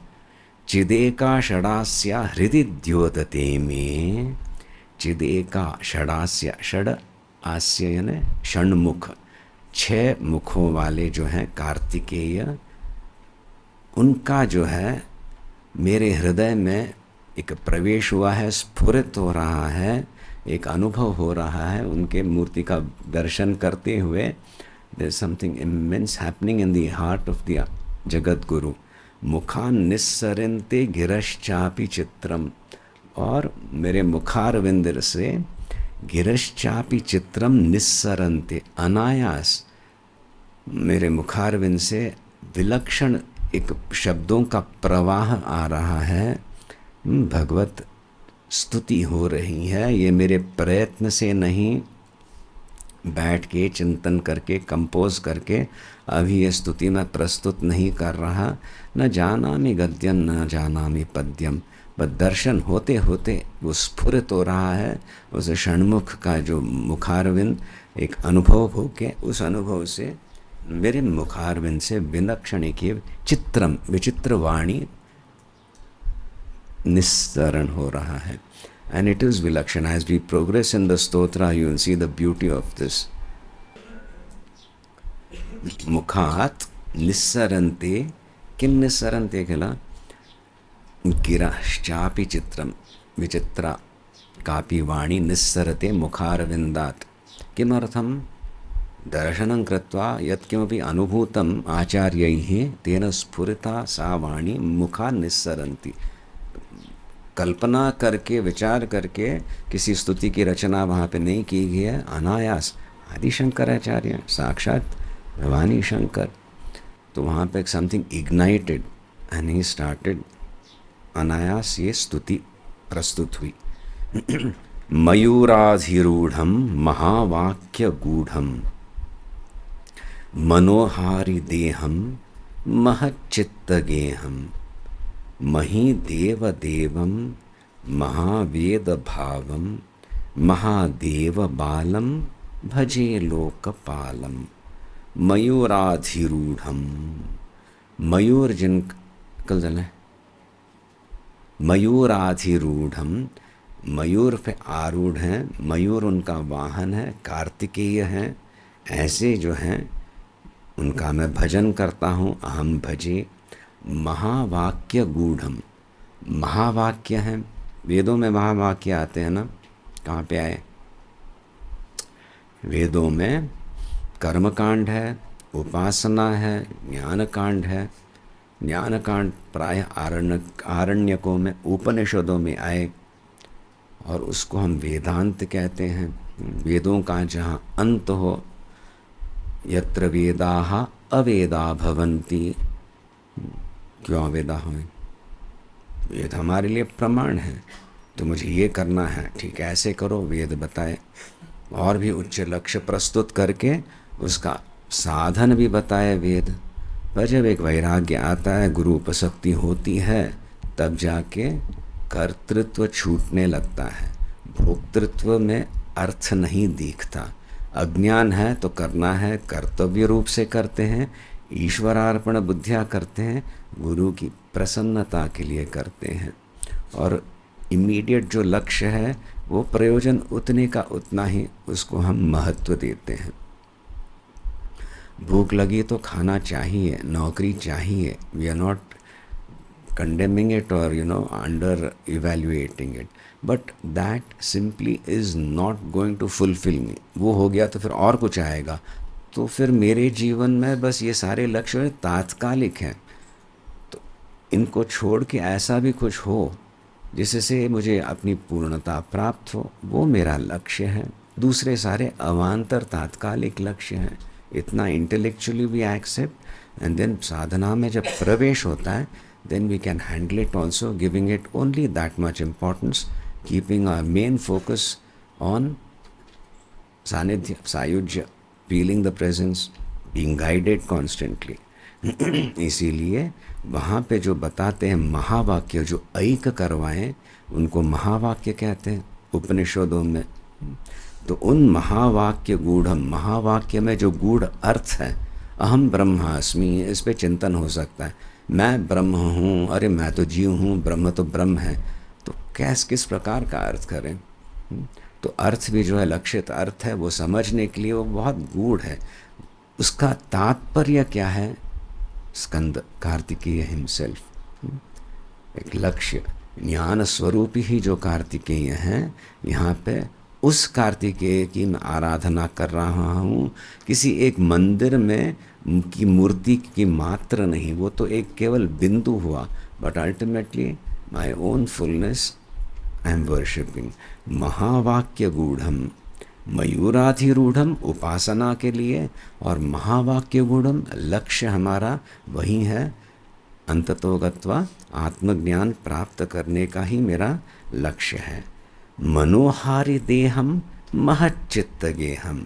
चिदेका षडास्य हृदि द्योतते में, चिदेका षडास्य, षड आस्य यानी षण्मुख, 6 मुखों वाले जो हैं कार्तिकेय, उनका जो है मेरे हृदय में एक प्रवेश हुआ है, स्फुरित हो रहा है, एक अनुभव हो रहा है उनके मूर्ति का दर्शन करते हुए। There is something immense happening in the heart of the Jagat Guru. मुखान निस्सरन्ते गिरश्चापि चित्रम, और मेरे मुखारविंद से गिरश्चापि चित्रम निस्सरन्ते, अनायास मेरे मुखारविंद से विलक्षण एक शब्दों का प्रवाह आ रहा है, भगवत स्तुति हो रही है। ये मेरे प्रयत्न से नहीं, बैठ के चिंतन करके कंपोज करके अभी ये स्तुति मैं प्रस्तुत नहीं कर रहा। न जानामि गद्यम न जानामि पद्यम, बस दर्शन होते होते वो स्फुरित हो रहा है, उस षण्मुख का जो मुखारविंद एक अनुभव होके, उस अनुभव से मेरे मुखारविंद से विलक्षण एक चित्रम, विचित्र वाणी निस्सरण हो रहा है। And it is विलक्षण। As we progress in the stotra, you will see the beauty of this. मुखात निस्सरन्ते, किम निस्सरन्ते किल? गिरश्चापि चित्रम, विचित्रा कापि वाणी निस्सरते मुखारविन्दात्। किमर्थं? दर्शनं कृत्वा यत्किमपि अनुभूतम् आचार्यैः तेन स्फुरिता सा वाणी मुखात् निस्सरन्ति। कल्पना करके, विचार करके किसी स्तुति की रचना वहाँ पे नहीं की गई है, अनायास आदि शंकराचार्य, साक्षात भवानी शंकर, तो वहाँ पे something ignited and he started, अनायास ये स्तुति प्रस्तुत हुई। मयूराधिरूढ़ं महावाक्य गूढ़ं मनोहारि देहं महच्चित्तगेहं महीदेवदेवं महावेदभावं महादेवबालं भजे लोकपालं। मयूराधिरूढ़ं, मयूर जिन कल जल मयूराधिरूढ़ं, मयूर पे आरूढ़ हैं, मयूर उनका वाहन है, कार्तिकेय हैं, ऐसे जो हैं उनका मैं भजन करता हूँ। अहम भजे महावाक्य गूढ़म। महावाक्य हैं, वेदों में महावाक्य आते हैं ना, कहाँ पे आए? वेदों में कर्मकांड है, उपासना है, ज्ञान कांड है। ज्ञान कांड प्राय आरण्यकों में, उपनिषदों में आए और उसको हम वेदांत कहते हैं। वेदों का जहाँ अंत हो, यत्र वेदाः अवेदा भवन्ति। क्यों अवेदा हुए? वेद हमारे लिए प्रमाण है, तो मुझे ये करना है, ठीक है ऐसे करो, वेद बताए। और भी उच्च लक्ष्य प्रस्तुत करके उसका साधन भी बताए वेद। पर जब एक वैराग्य आता है, गुरु उपशक्ति होती है, तब जाके कर्तृत्व छूटने लगता है, भोक्तृत्व में अर्थ नहीं दिखता। अज्ञान है तो करना है, कर्तव्य रूप से करते हैं, ईश्वरार्पण बुद्धिया करते हैं, गुरु की प्रसन्नता के लिए करते हैं। और इमीडिएट जो लक्ष्य है वो प्रयोजन उतने का उतना ही उसको हम महत्व देते हैं। भूख लगी तो खाना चाहिए, नौकरी चाहिए। We are not condemning it or under evaluating it, but that simply is not going to fulfill me। वो हो गया तो फिर और कुछ आएगा, तो फिर मेरे जीवन में बस ये सारे लक्ष्य तात्कालिक हैं। तो इनको छोड़ के ऐसा भी कुछ हो जिससे मुझे अपनी पूर्णता प्राप्त हो, वो मेरा लक्ष्य है। दूसरे सारे अवान्तर तात्कालिक लक्ष्य हैं। इतना इंटेलेक्चुअली भी एक्सेप्ट, एंड देन साधना में जब प्रवेश होता है, then we can handle it also, giving it only that much importance, keeping our main focus on sanidhya, sayujya, feeling the presence, being guided constantly। इसीलिए वहाँ पे जो बताते हैं महावाक्य, जो ऐक करवाएं, उनको महावाक्य कहते हैं उपनिषदों में। तो उन महावाक्य गूढ़म, महावाक्य में जो गूढ़ अर्थ है, अहम ब्रह्मास्मि, इस पे चिंतन हो सकता है। मैं ब्रह्म हूँ, अरे मैं तो जीव हूँ, ब्रह्म तो ब्रह्म है, तो किस प्रकार का अर्थ करें? तो अर्थ भी जो है, लक्षित अर्थ है, वो समझने के लिए वो बहुत गूढ़ है। उसका तात्पर्य क्या है? स्कंद कार्तिकेय हिमसेल्फ, एक लक्ष्य ज्ञान स्वरूप ही जो कार्तिकेय हैं, यहाँ पे उस कार्तिकेय की मैं आराधना कर रहा हूँ। किसी एक मंदिर में की मूर्ति की मात्र नहीं, वो तो एक केवल बिंदु हुआ, but ultimately my own fullness I am worshipping. महावाक्य गूढ़म, मयूराधिरूढ़म उपासना के लिए, और महावाक्य गूढ़म लक्ष्य हमारा वही है, अंततो गत्वा आत्मज्ञान प्राप्त करने का ही मेरा लक्ष्य है। मनोहारि देहम महच्चित्त गेहम,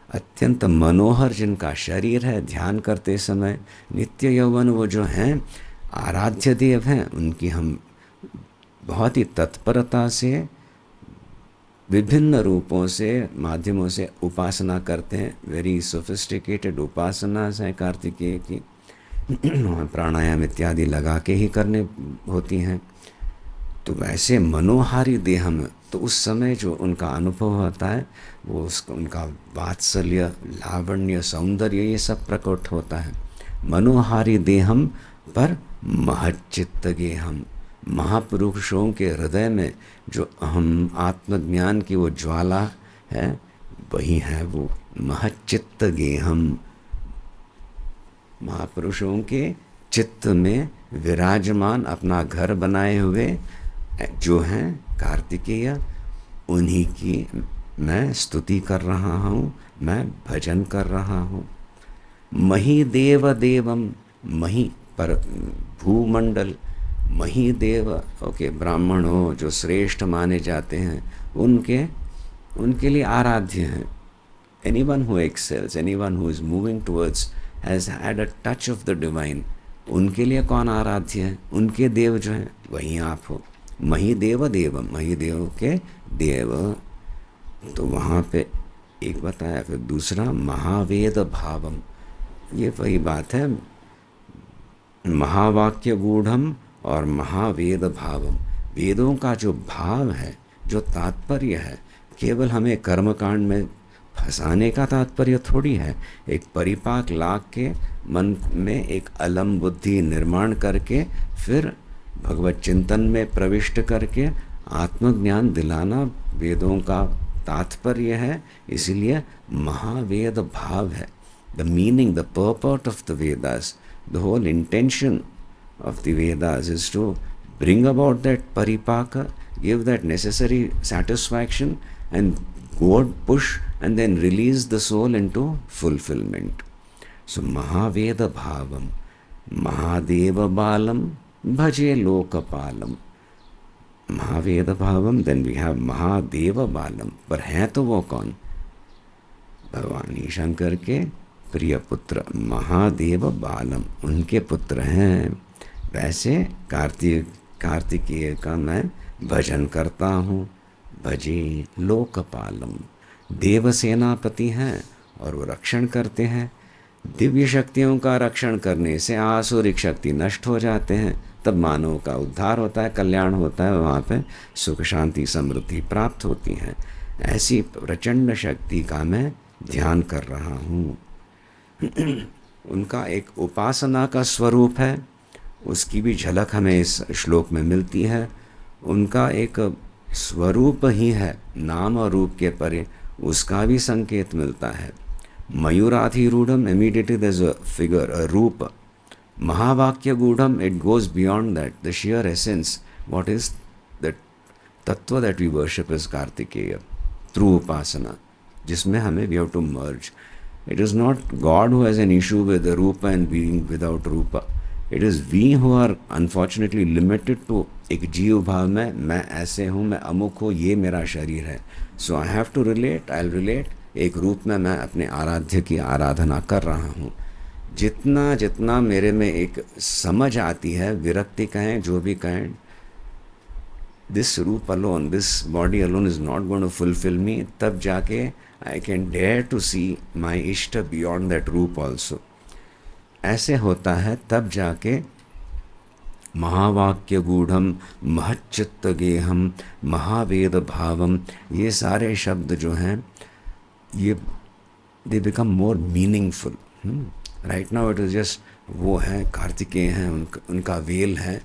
अत्यंत मनोहर जिनका शरीर है, ध्यान करते समय नित्य यौवन वो जो हैं आराध्य देव हैं, उनकी हम बहुत ही तत्परता से विभिन्न रूपों से, माध्यमों से उपासना करते हैं। वेरी सोफिस्टिकेटेड उपासना है कार्तिकेय की, प्राणायाम इत्यादि लगा के ही करने होती हैं। तो वैसे मनोहारी देह में तो उस समय जो उनका अनुभव होता है, वो उनका वात्सल्य, लावण्य, सौंदर्य, ये सब प्रकट होता है। मनोहारी देहम पर महच्चित्त गेहम, महापुरुषों के हृदय में जो अहम आत्मज्ञान की वो ज्वाला है, वही है वो महच्चित्त गेहम। महापुरुषों के चित्त में विराजमान, अपना घर बनाए हुए जो हैं कार्तिकेय, उन्हीं की मैं स्तुति कर रहा हूँ, मैं भजन कर रहा हूँ। मही देव देवम, मही पर भूमंडल, मही देव, ओके, ब्राह्मणों जो श्रेष्ठ माने जाते हैं, उनके लिए आराध्य हैं। Anyone who excels, anyone who is moving towards, has had a touch of the divine, उनके लिए कौन आराध्य है? उनके देव जो हैं वही आप हो। मही देव देवम, मही देव के देव। तो वहाँ पे एक बताया, फिर दूसरा महावेद भावम, ये वही बात है, महावाक्य गूढ़म और महावेद भावम। वेदों का जो भाव है, जो तात्पर्य है केवल हमें कर्मकांड में फंसाने का तात्पर्य थोड़ी है। एक परिपाक लाग के मन में एक अलम बुद्धि निर्माण करके फिर भगवत चिंतन में प्रविष्ट करके आत्मज्ञान दिलाना वेदों का तात्पर्य है। इसीलिए महावेद भाव है। The meaning, the purport of the Vedas, the whole intention of the Vedas is to bring about that paripaka, give that necessary satisfaction and go push and then release the soul into fulfillment. So Mahaveda Bhavam, Mahadeva Balam, Bhaje Lokapalam. Mahaveda Bhavam, then we have Mahadeva Balam. पर हैं तो वो कौन? भगवान शंकर के प्रिय पुत्र महादेव बालम, उनके पुत्र हैं। वैसे कार्तिकेय का मैं भजन करता हूँ। भजे लोकपालम, देव सेनापति हैं और वो रक्षण करते हैं। दिव्य शक्तियों का रक्षण करने से आसुरिक शक्ति नष्ट हो जाते हैं, तब मानव का उद्धार होता है, कल्याण होता है, वहाँ पे सुख शांति समृद्धि प्राप्त होती है। ऐसी प्रचंड शक्ति का मैं ध्यान कर रहा हूँ। उनका एक उपासना का स्वरूप है, उसकी भी झलक हमें इस श्लोक में मिलती है। उनका एक स्वरूप ही है, नाम और रूप के परे उसका भी संकेत मिलता है। मयूराधिरूढ़म, immediately there's a figure, a रूप। महावाक्य गूढ़म, it goes beyond that, the sheer essence, what is the तत्व that we worship is Kartikeya through upasana, जिसमें हमें we have to merge. It is not God who has an issue with the रूpa and being without Rupa. It is we who are unfortunately limited to एक जीव भाव में, मैं ऐसे हूँ, मैं अमुक हूँ, ये मेरा शरीर है। So I have to relate, I'll relate। एक रूप में मैं अपने आराध्य की आराधना कर रहा हूँ। जितना जितना मेरे में एक समझ आती है, विरक्ति कहें, जो भी कहें, this रूप alone, this body alone is not going to fulfill me, तब जाके I can dare to see my ishta beyond that रूप also। ऐसे होता है तब जाके महावाक्य गूढ़म, महच्चित्त गेहम, महावेद भावम, ये सारे शब्द जो हैं ये they become more meaningful. Right now it is just वो है, कार्तिकेय हैं, उनका वेल है,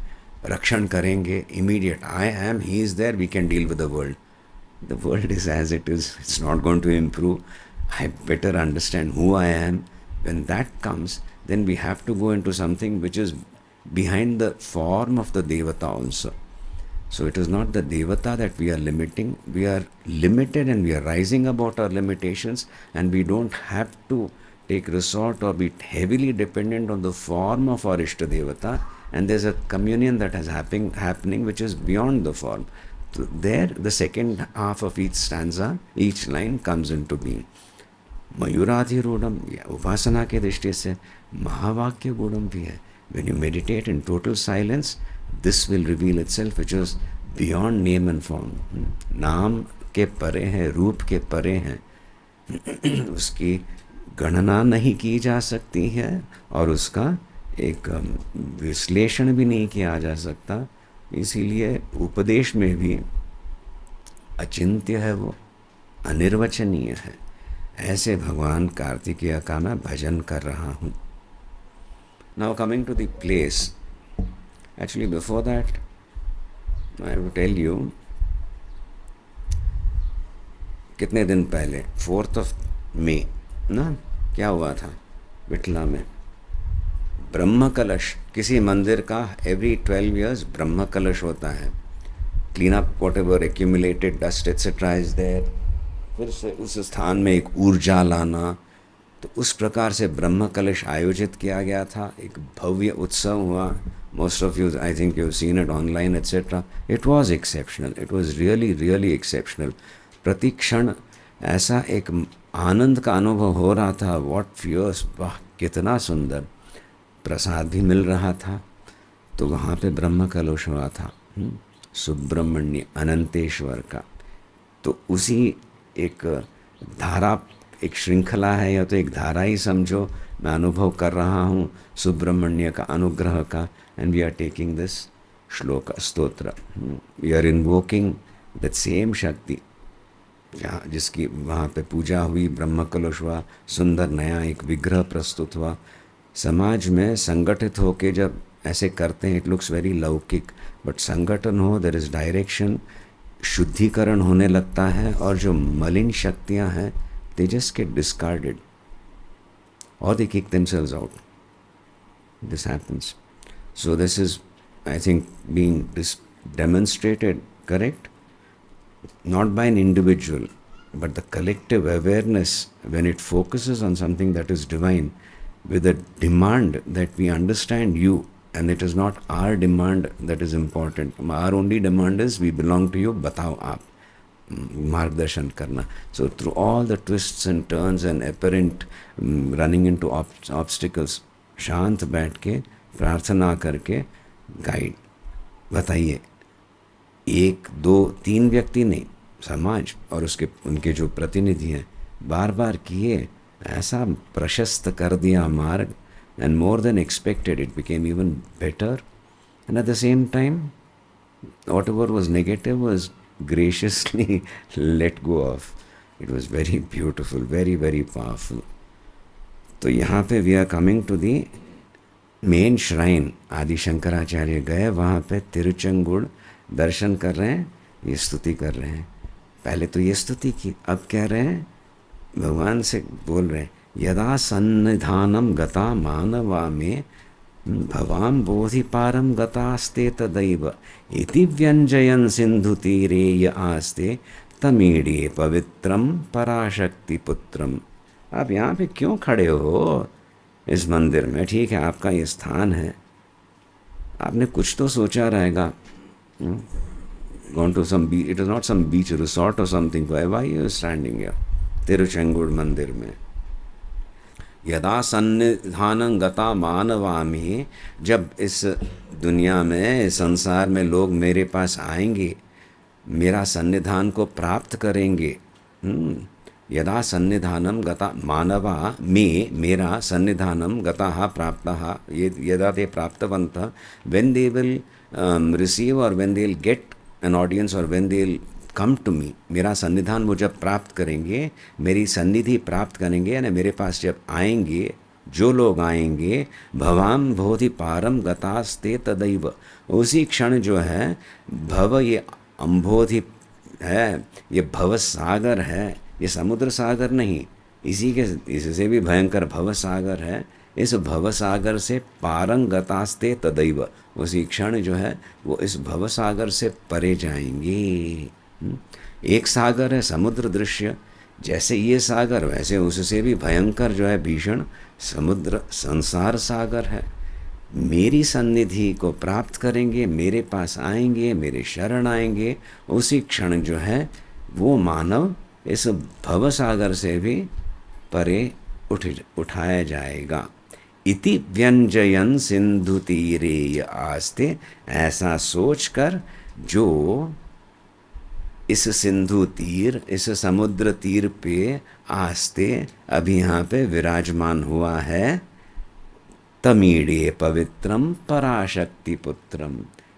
रक्षण करेंगे, immediate I am, he is there, we can deal with the world. The world is as it is, it's not going to improve. I better understand who I am. When that comes, then we have to go into something which is behind the form of the devata also. So it is not the devata that we are limiting, we are limited and we are rising above our limitations, and we don't have to take resort or be heavily dependent on the form of our Ishta Devata, and there's a communion that is happening which is beyond the form. So there the second half of each stanza, each line comes into being. मयूराधिरूढ़म, उपासना के दृष्टि से महावाक्य गूढ़म भी है। When you meditate in total silence, this will reveal itself, which is beyond name and form. नाम के परे है, रूप के परे हैं, उसकी गणना नहीं की जा सकती है और उसका एक विश्लेषण भी नहीं किया जा सकता। इसीलिए उपदेश में भी अचिंत्य है, वो अनिर्वचनीय है। ऐसे भगवान कार्तिकेय का मैं भजन कर रहा हूँ। Now coming to the place, actually before that I will tell you, कितने दिन पहले 4th of May ना, क्या हुआ था विठला में? ब्रह्म कलश, किसी मंदिर का every 12 years ब्रह्म कलश होता है। Clean up whatever accumulated dust etc is there, फिर से उस स्थान में एक ऊर्जा लाना। तो उस प्रकार से ब्रह्म कलश आयोजित किया गया था, एक भव्य उत्सव हुआ। Most of you, I think you seen it online etcetera. It was exceptional, it was really really exceptional. प्रति क्षण ऐसा एक आनंद का अनुभव हो रहा था। व्हाट फियर्स, वाह कितना सुंदर। प्रसाद भी मिल रहा था। तो वहाँ पे ब्रह्म कलश हुआ था सुब्रह्मण्य अनंतेश्वर का। तो उसी एक धारा, एक श्रृंखला है, या तो एक धारा ही समझो, मैं अनुभव कर रहा हूँ सुब्रह्मण्य का अनुग्रह का। And we are taking this shloka stotra, we are invoking that same shakti जहाँ जिसकी वहाँ पे पूजा हुई, ब्रह्म कलश हुआ, सुंदर नया एक विग्रह प्रस्तुत हुआ, समाज में संगठित होके जब ऐसे करते हैं, इट लुक्स वेरी लौकिक, बट संगठन हो, देयर इज़ डायरेक्शन, शुद्धिकरण होने लगता है, और जो मलिन शक्तियाँ हैं they just get discarded or they kick themselves out. This happens. So this is, I think, being demonstrated, correct? Not by an individual, but the collective awareness, when it focuses on something that is divine, with a demand that we understand you, and it is not our demand that is important. Our only demand is we belong to you, batao aap. मार्गदर्शन करना. So through all the twists and turns and apparent running into obstacles, शांत बैठ के प्रार्थना करके guide. बताइए, एक दो तीन व्यक्ति नहीं, समाज और उसके उनके जो प्रतिनिधि हैं बार बार किए, ऐसा प्रशस्त कर दिया मार्ग, and more than expected it became even better, and at the same time whatever was negative was graciously let go of. It was very beautiful, very very powerful. तो यहाँ पे we are coming to the main shrine. आदि शंकराचार्य गए वहाँ पे, तिरुचंगुड़ दर्शन कर रहे हैं, ये स्तुति कर रहे हैं. पहले तो ये स्तुति की, अब कह रहे हैं, भगवान से बोल रहे हैं, यदा सन्निधानम गता मानवा में भवाम बोधिपारम गतास्ते तदैव इति व्यंजयन सिंधु तीरे य आस्ते तमीड़े पवित्रम पराशक्ति पुत्रम. आप यहाँ पे क्यों खड़े हो इस मंदिर में? ठीक है, आपका ये स्थान है, आपने कुछ तो सोचा रहेगा. Gone to some beach, it is not some beach resort or something. Why are you standing here? तिरुचंगुड़ मंदिर में. यदा सन्निधानं गता मानवा में, जब इस दुनिया में, इस संसार में लोग मेरे पास आएंगे, मेरा सन्निधान को प्राप्त करेंगे. यदा सन्निधानं गता मानवा में, मेरा सन्निधानं गताः प्राप्ताः, ये यदा ते प्राप्तवन्तः, when they will receive or when they will get an audience or when they will come to me, मेरा सन्निधान वो जब प्राप्त करेंगे, मेरी सन्निधि प्राप्त करेंगे, यानी मेरे पास जब आएंगे, जो लोग आएंगे, भवाम भवति पारम गतास्ते तदैव, उसी क्षण जो है भव, ये अम्भोधि है, ये भव सागर है, ये समुद्र सागर नहीं, इससे भी भयंकर भव सागर है. इस भव सागर से पारंग गतास्ते तदैव, उसी क्षण जो है वो इस भव सागर से परे जाएंगे. एक सागर है समुद्र दृश्य, जैसे ये सागर वैसे उससे भी भयंकर जो है भीषण समुद्र संसार सागर है. मेरी सन्निधि को प्राप्त करेंगे, मेरे पास आएंगे, मेरे शरण आएंगे, उसी क्षण जो है वो मानव इस भव सागर से भी परे उठाया जाएगा. इति व्यंजयन सिंधु तीरे आस्ते, ऐसा सोचकर जो इस सिंधु तीर, इस समुद्र तीर पे आस्ते अभी यहाँ पे विराजमान हुआ है, तमीड़े पवित्रम पराशक्ति पुत्रम,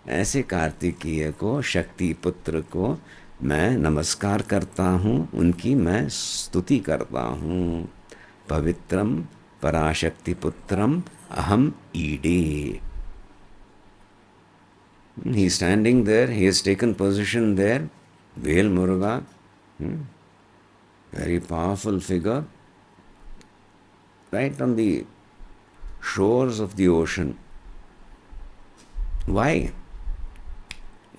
ऐसे कार्तिकेय को, शक्ति पुत्र को मैं नमस्कार करता हूँ, उनकी मैं स्तुति करता हूँ. पवित्रम पराशक्ति पुत्रम अहम ईडे. He is standing there, he has taken position there. Vel Muruga, very powerful figure, right on the shores of the ocean. Why?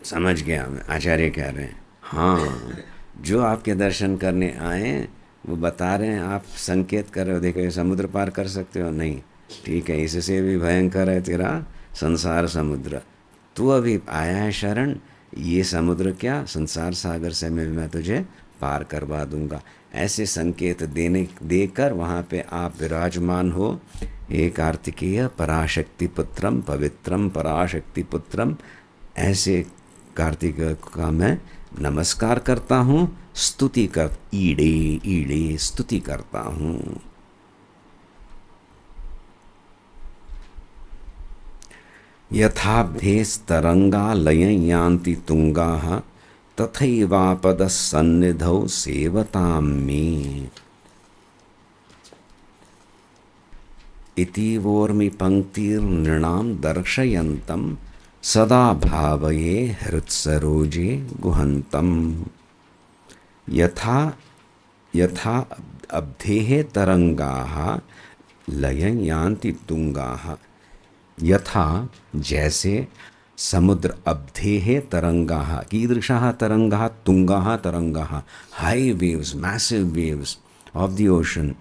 समझ गया मैं, आचार्य कह रहे हैं, हाँ, जो आपके दर्शन करने आए वो बता रहे हैं, आप संकेत कर रहे हो, देखो ये समुद्र पार कर सकते हो, नहीं, ठीक है, इससे भी भयंकर है तेरा संसार समुद्र, तू अभी आया है शरण, ये समुद्र क्या, संसार सागर से मैं तुझे पार करवा दूंगा. ऐसे संकेत देकर वहाँ पे आप विराजमान हो. हे कार्तिकेय पराशक्ति पुत्रम, पवित्रम पराशक्ति पुत्रम, ऐसे कार्तिकेय का मैं नमस्कार करता हूँ, स्तुति कर, ईड़े ईड़े स्तुति करता हूँ. यथाभ्येस्तरंगा लयं यान्ति तुंगाः तथैवापद सन्निधौ सेवतां मे इतीवोर्मि पंक्तिर्नृणां दर्शयन्तं सदा भावये हृत्सरोजे गुहन्तम्। यथा अब्धेः तरंगाः लयं यान्ति तुंगाः। यथा जैसे समुद्र अब्धेः तरंगाः कीदृशाः तरंगाः तुंगाः तरंगाः high waves massive waves of the ocean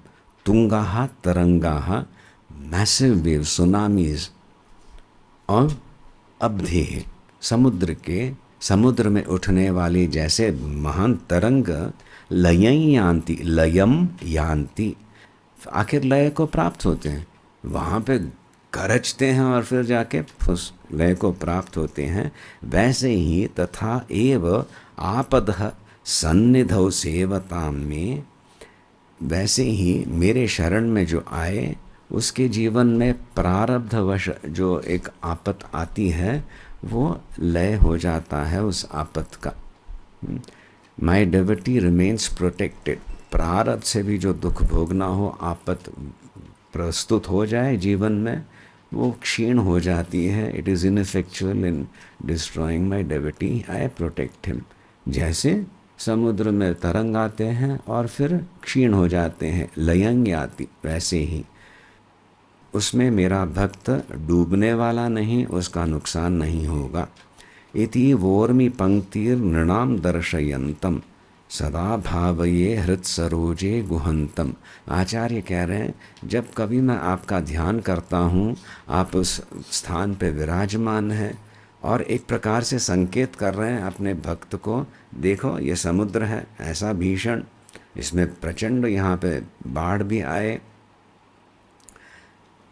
तुंगाः तरंगाः मैसिव वेव्स सुनामीज और अब्धेः समुद्र में उठने वाली जैसे महान तरंग लयं यान्ति आखिर लय को प्राप्त होते हैं, वहाँ पे गरजते हैं और फिर जाके उस लय को प्राप्त होते हैं। वैसे ही तथा एव आपदः सन्निधौ सेवतां में, वैसे ही मेरे शरण में जो आए उसके जीवन में प्रारब्धवश जो एक आपत आती है वो लय हो जाता है उस आपत का। माई डिवोटी रिमेन्स प्रोटेक्टेड। प्रारब्ध से भी जो दुख भोगना हो, आपत प्रस्तुत हो जाए जीवन में, वो क्षीण हो जाती है। It is ineffectual in destroying my devotee, I protect him. जैसे समुद्र में तरंग आते हैं और फिर क्षीण हो जाते हैं, लयंग याति, वैसे ही उसमें मेरा भक्त डूबने वाला नहीं, उसका नुकसान नहीं होगा। इति वोर्मि पंक्तिर्नृणां दर्शयन्तम सदा भावये हृत सरोजे गुहंतम। आचार्य कह रहे हैं जब कभी मैं आपका ध्यान करता हूँ, आप उस स्थान पे विराजमान हैं और एक प्रकार से संकेत कर रहे हैं अपने भक्त को, देखो ये समुद्र है ऐसा भीषण, इसमें प्रचंड यहाँ पे बाढ़ भी आए।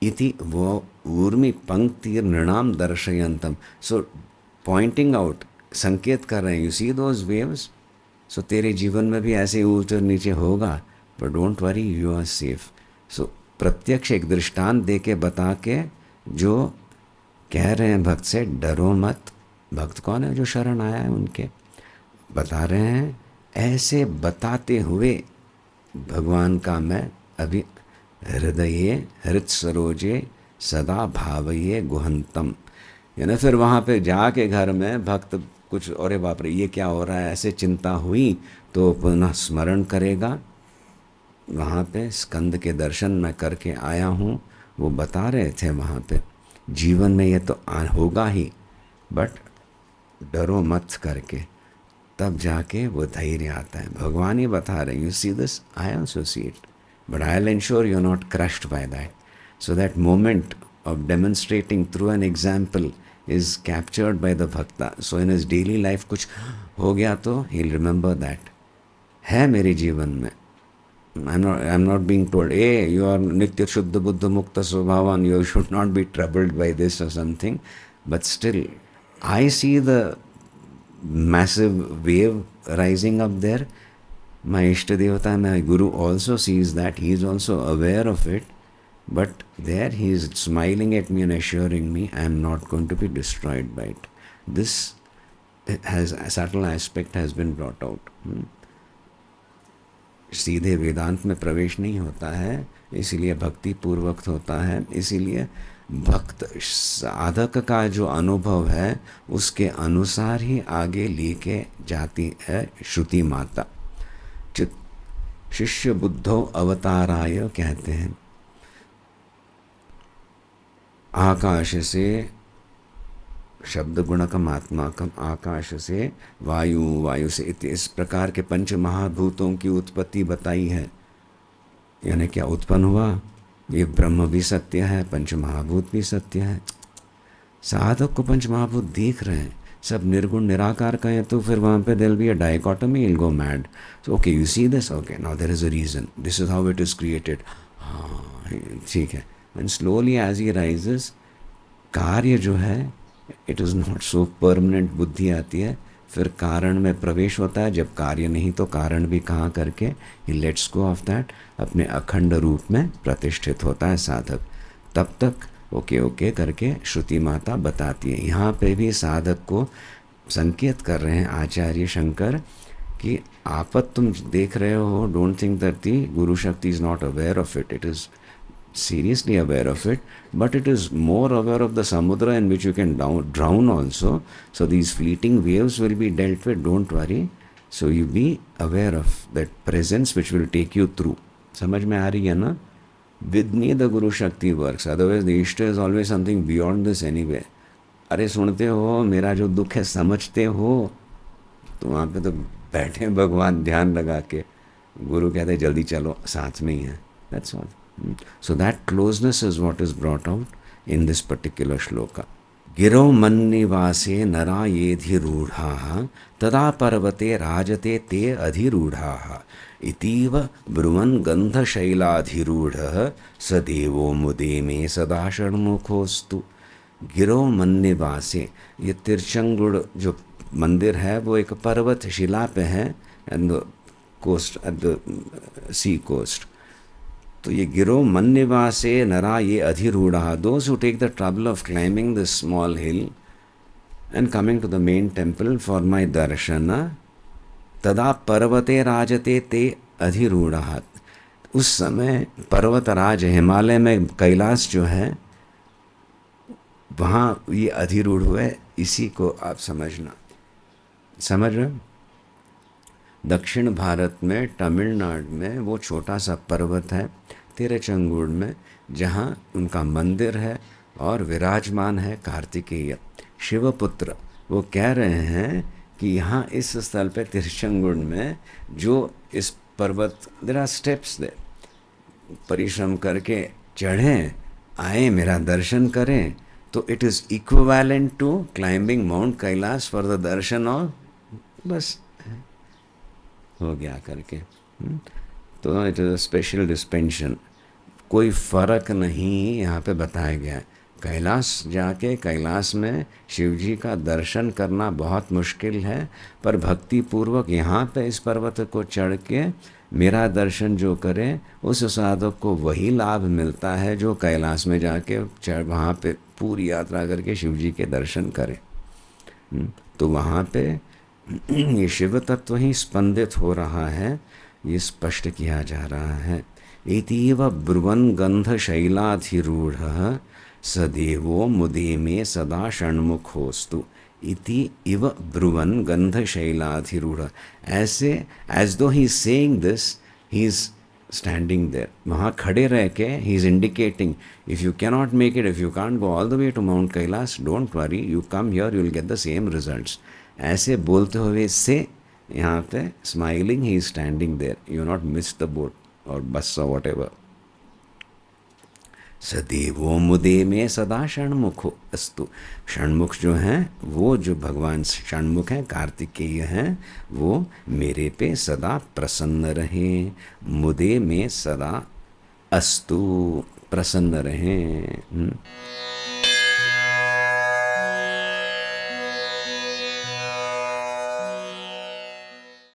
इति वो ऊर्मि पंक्तिर्नृणां दर्शयन्तम, सो पॉइंटिंग आउट, संकेत कर रहे हैं, you see those waves, so तेरे जीवन में भी ऐसे ऊपर नीचे होगा, पर don't worry, you are safe. So प्रत्यक्ष एक दृष्टांत दे के बता के जो कह रहे हैं भक्त से, डरो मत। भक्त कौन है? जो शरण आया है उनके बता रहे हैं। ऐसे बताते हुए भगवान का मैं अभी हृदये हृत सरोजे सदा भावये गुहंतम, यानी फिर वहाँ पे जाके घर में भक्त कुछ अरे बाप रे ये क्या हो रहा है ऐसे चिंता हुई तो पुनः स्मरण करेगा। वहाँ पे स्कंद के दर्शन मैं करके आया हूँ, वो बता रहे थे वहाँ पे जीवन में ये तो होगा ही, बट डरो मत करके तब जाके वो धैर्य आता है। भगवान ही बता रहे, you see this, I also see it, but I'll ensure you're not crushed by that. So that moment of demonstrating through an example is captured by the bhakta. So in his daily life कुछ हो गया तो he'll remember that. है मेरे जीवन में, I'm not being told, hey, you are nitya shuddha buddha mukta svabhavan, you should not be troubled by this or something. But still, I see the massive wave rising up there. My Ishta Devata, my Guru also sees that, he is also aware of it, but there he is smiling at me and assuring me I am not going to be destroyed by it. This has a subtle aspect has been brought out. सीधे वेदांत में प्रवेश नहीं होता है, इसीलिए भक्ति पूर्वक होता है। इसीलिए भक्त साधक का जो अनुभव है उसके अनुसार ही आगे लेके जाती है श्रुति माता। शिष्य बुद्धो अवताराय कहते हैं। आकाश से शब्द गुणकम आत्माकम, आकाश से वायु, वायु से इस प्रकार के पंच महाभूतों की उत्पत्ति बताई है। यानी क्या उत्पन्न हुआ? ये ब्रह्म भी सत्य है, पंच महाभूत भी सत्य है। साधक को पंच महाभूत दिख रहे हैं, सब निर्गुण निराकार का है, तो फिर वहाँ पे there will be a dichotomy, will go mad. So okay, you see this, okay now there is a reason, this is how it is created. हाँ ठीक है। And slowly as he rises, कार्य जो है it is not so permanent, बुद्धि आती है, फिर कारण में प्रवेश होता है। जब कार्य नहीं तो कारण भी कहाँ करके ही लेट्स गो ऑफ दैट, अपने अखंड रूप में प्रतिष्ठित होता है साधक। तब तक ओके ओके करके श्रुति माता बताती है। यहाँ पे भी साधक को संकेत कर रहे हैं आचार्य शंकर कि आपत तुम देख रहे हो, डोंट थिंक दैट दी गुरु शक्ति is not aware of it. It is seriously aware of it, but it is more aware of the samudra in which you can drown also. So these fleeting waves will be dealt with, don't worry. So you be aware of that presence which will take you through. समझ में आ रही है ना? With me the Guru Shakti works, otherwise the Ishta is always something beyond this anyway. अरे सुनते हो, मेरा जो दुख है समझते हो, तो वहाँ पे तो बैठे भगवान ध्यान लगा के, गुरु कहते जल्दी चलो, साथ में ही है. That's all. So that closeness is what is brought out in this particular shloka. गिरो मन्निवासे नरा येधिरूढ़ाः तदा पर्वते राजते ते अधिरूढ़ाः इतीव ब्रुवन् गन्धशैलाधिरूढ़ः स देवो मुदे मे सदा षण्मुखोस्तु. गिरो मन्निवासे, ये तिरचंगुड़ जो मंदिर है वो एक पर्वत शिला पे है, at the coast, at the sea coast. तो ये गिरो मन्निवासे नरा ये अधिरूढ़ा, those who take the trouble of climbing this small hill and coming to the main temple for my darshan, तदा पर्वते राजते ते अधिरूढ़ा. उस समय पर्वतराज हिमालय में कैलाश जो है वहाँ ये अधिरूढ़ हुए. इसी को आप समझना, समझ रहे हो? दक्षिण भारत में तमिलनाडु में वो छोटा सा पर्वत है तिरुचंगुड़ में, जहाँ उनका मंदिर है और विराजमान है कार्तिकेय शिवपुत्र. वो कह रहे हैं कि यहाँ इस स्थल पे तिरुचंगुड़ में जो इस पर्वत, देयर आर स्टेप्स देयर, परिश्रम करके चढ़ें आए मेरा दर्शन करें, तो it is equivalent to climbing mount Kailash for the darshan of, बस हो गया करके. तो it is a special dispensation. कोई फ़र्क नहीं यहाँ पे बताया गया है. कैलाश जाके कैलाश में शिव जी का दर्शन करना बहुत मुश्किल है, पर भक्ति पूर्वक यहाँ पे इस पर्वत को चढ़ के मेरा दर्शन जो करे उस साधक को वही लाभ मिलता है जो कैलाश में जाके वहाँ पे पूरी यात्रा करके शिव जी के दर्शन करे. तो वहाँ पे ये शिव तत्व ही स्पंदित हो रहा है, ये स्पष्ट किया जा रहा है. इतीव ब्रुवन् गन्धशैलाधिरूढ़ः सदेवो मुदे मे सदा षण्मुखोस्तु. इति इव ब्रुवन् गन्धशैलाधिरूढ़, ऐसे as though he is saying this, he is standing there. वहाँ खड़े रह के he is indicating, if you cannot make it, if you can't go all the way to Mount Kailash, don't worry, you come here, you will get the same results. ऐसे बोलते हुए से यहाँ पे smiling he standing there, you not miss the boat और बस what ever. सदैवो मुदे में सदा षण्मुखो अस्तु. षण्मुख जो हैं वो जो भगवान षण्मुख हैं, कार्तिकेय हैं, वो मेरे पे सदा प्रसन्न रहें. मुदे में सदा अस्तु, प्रसन्न रहें.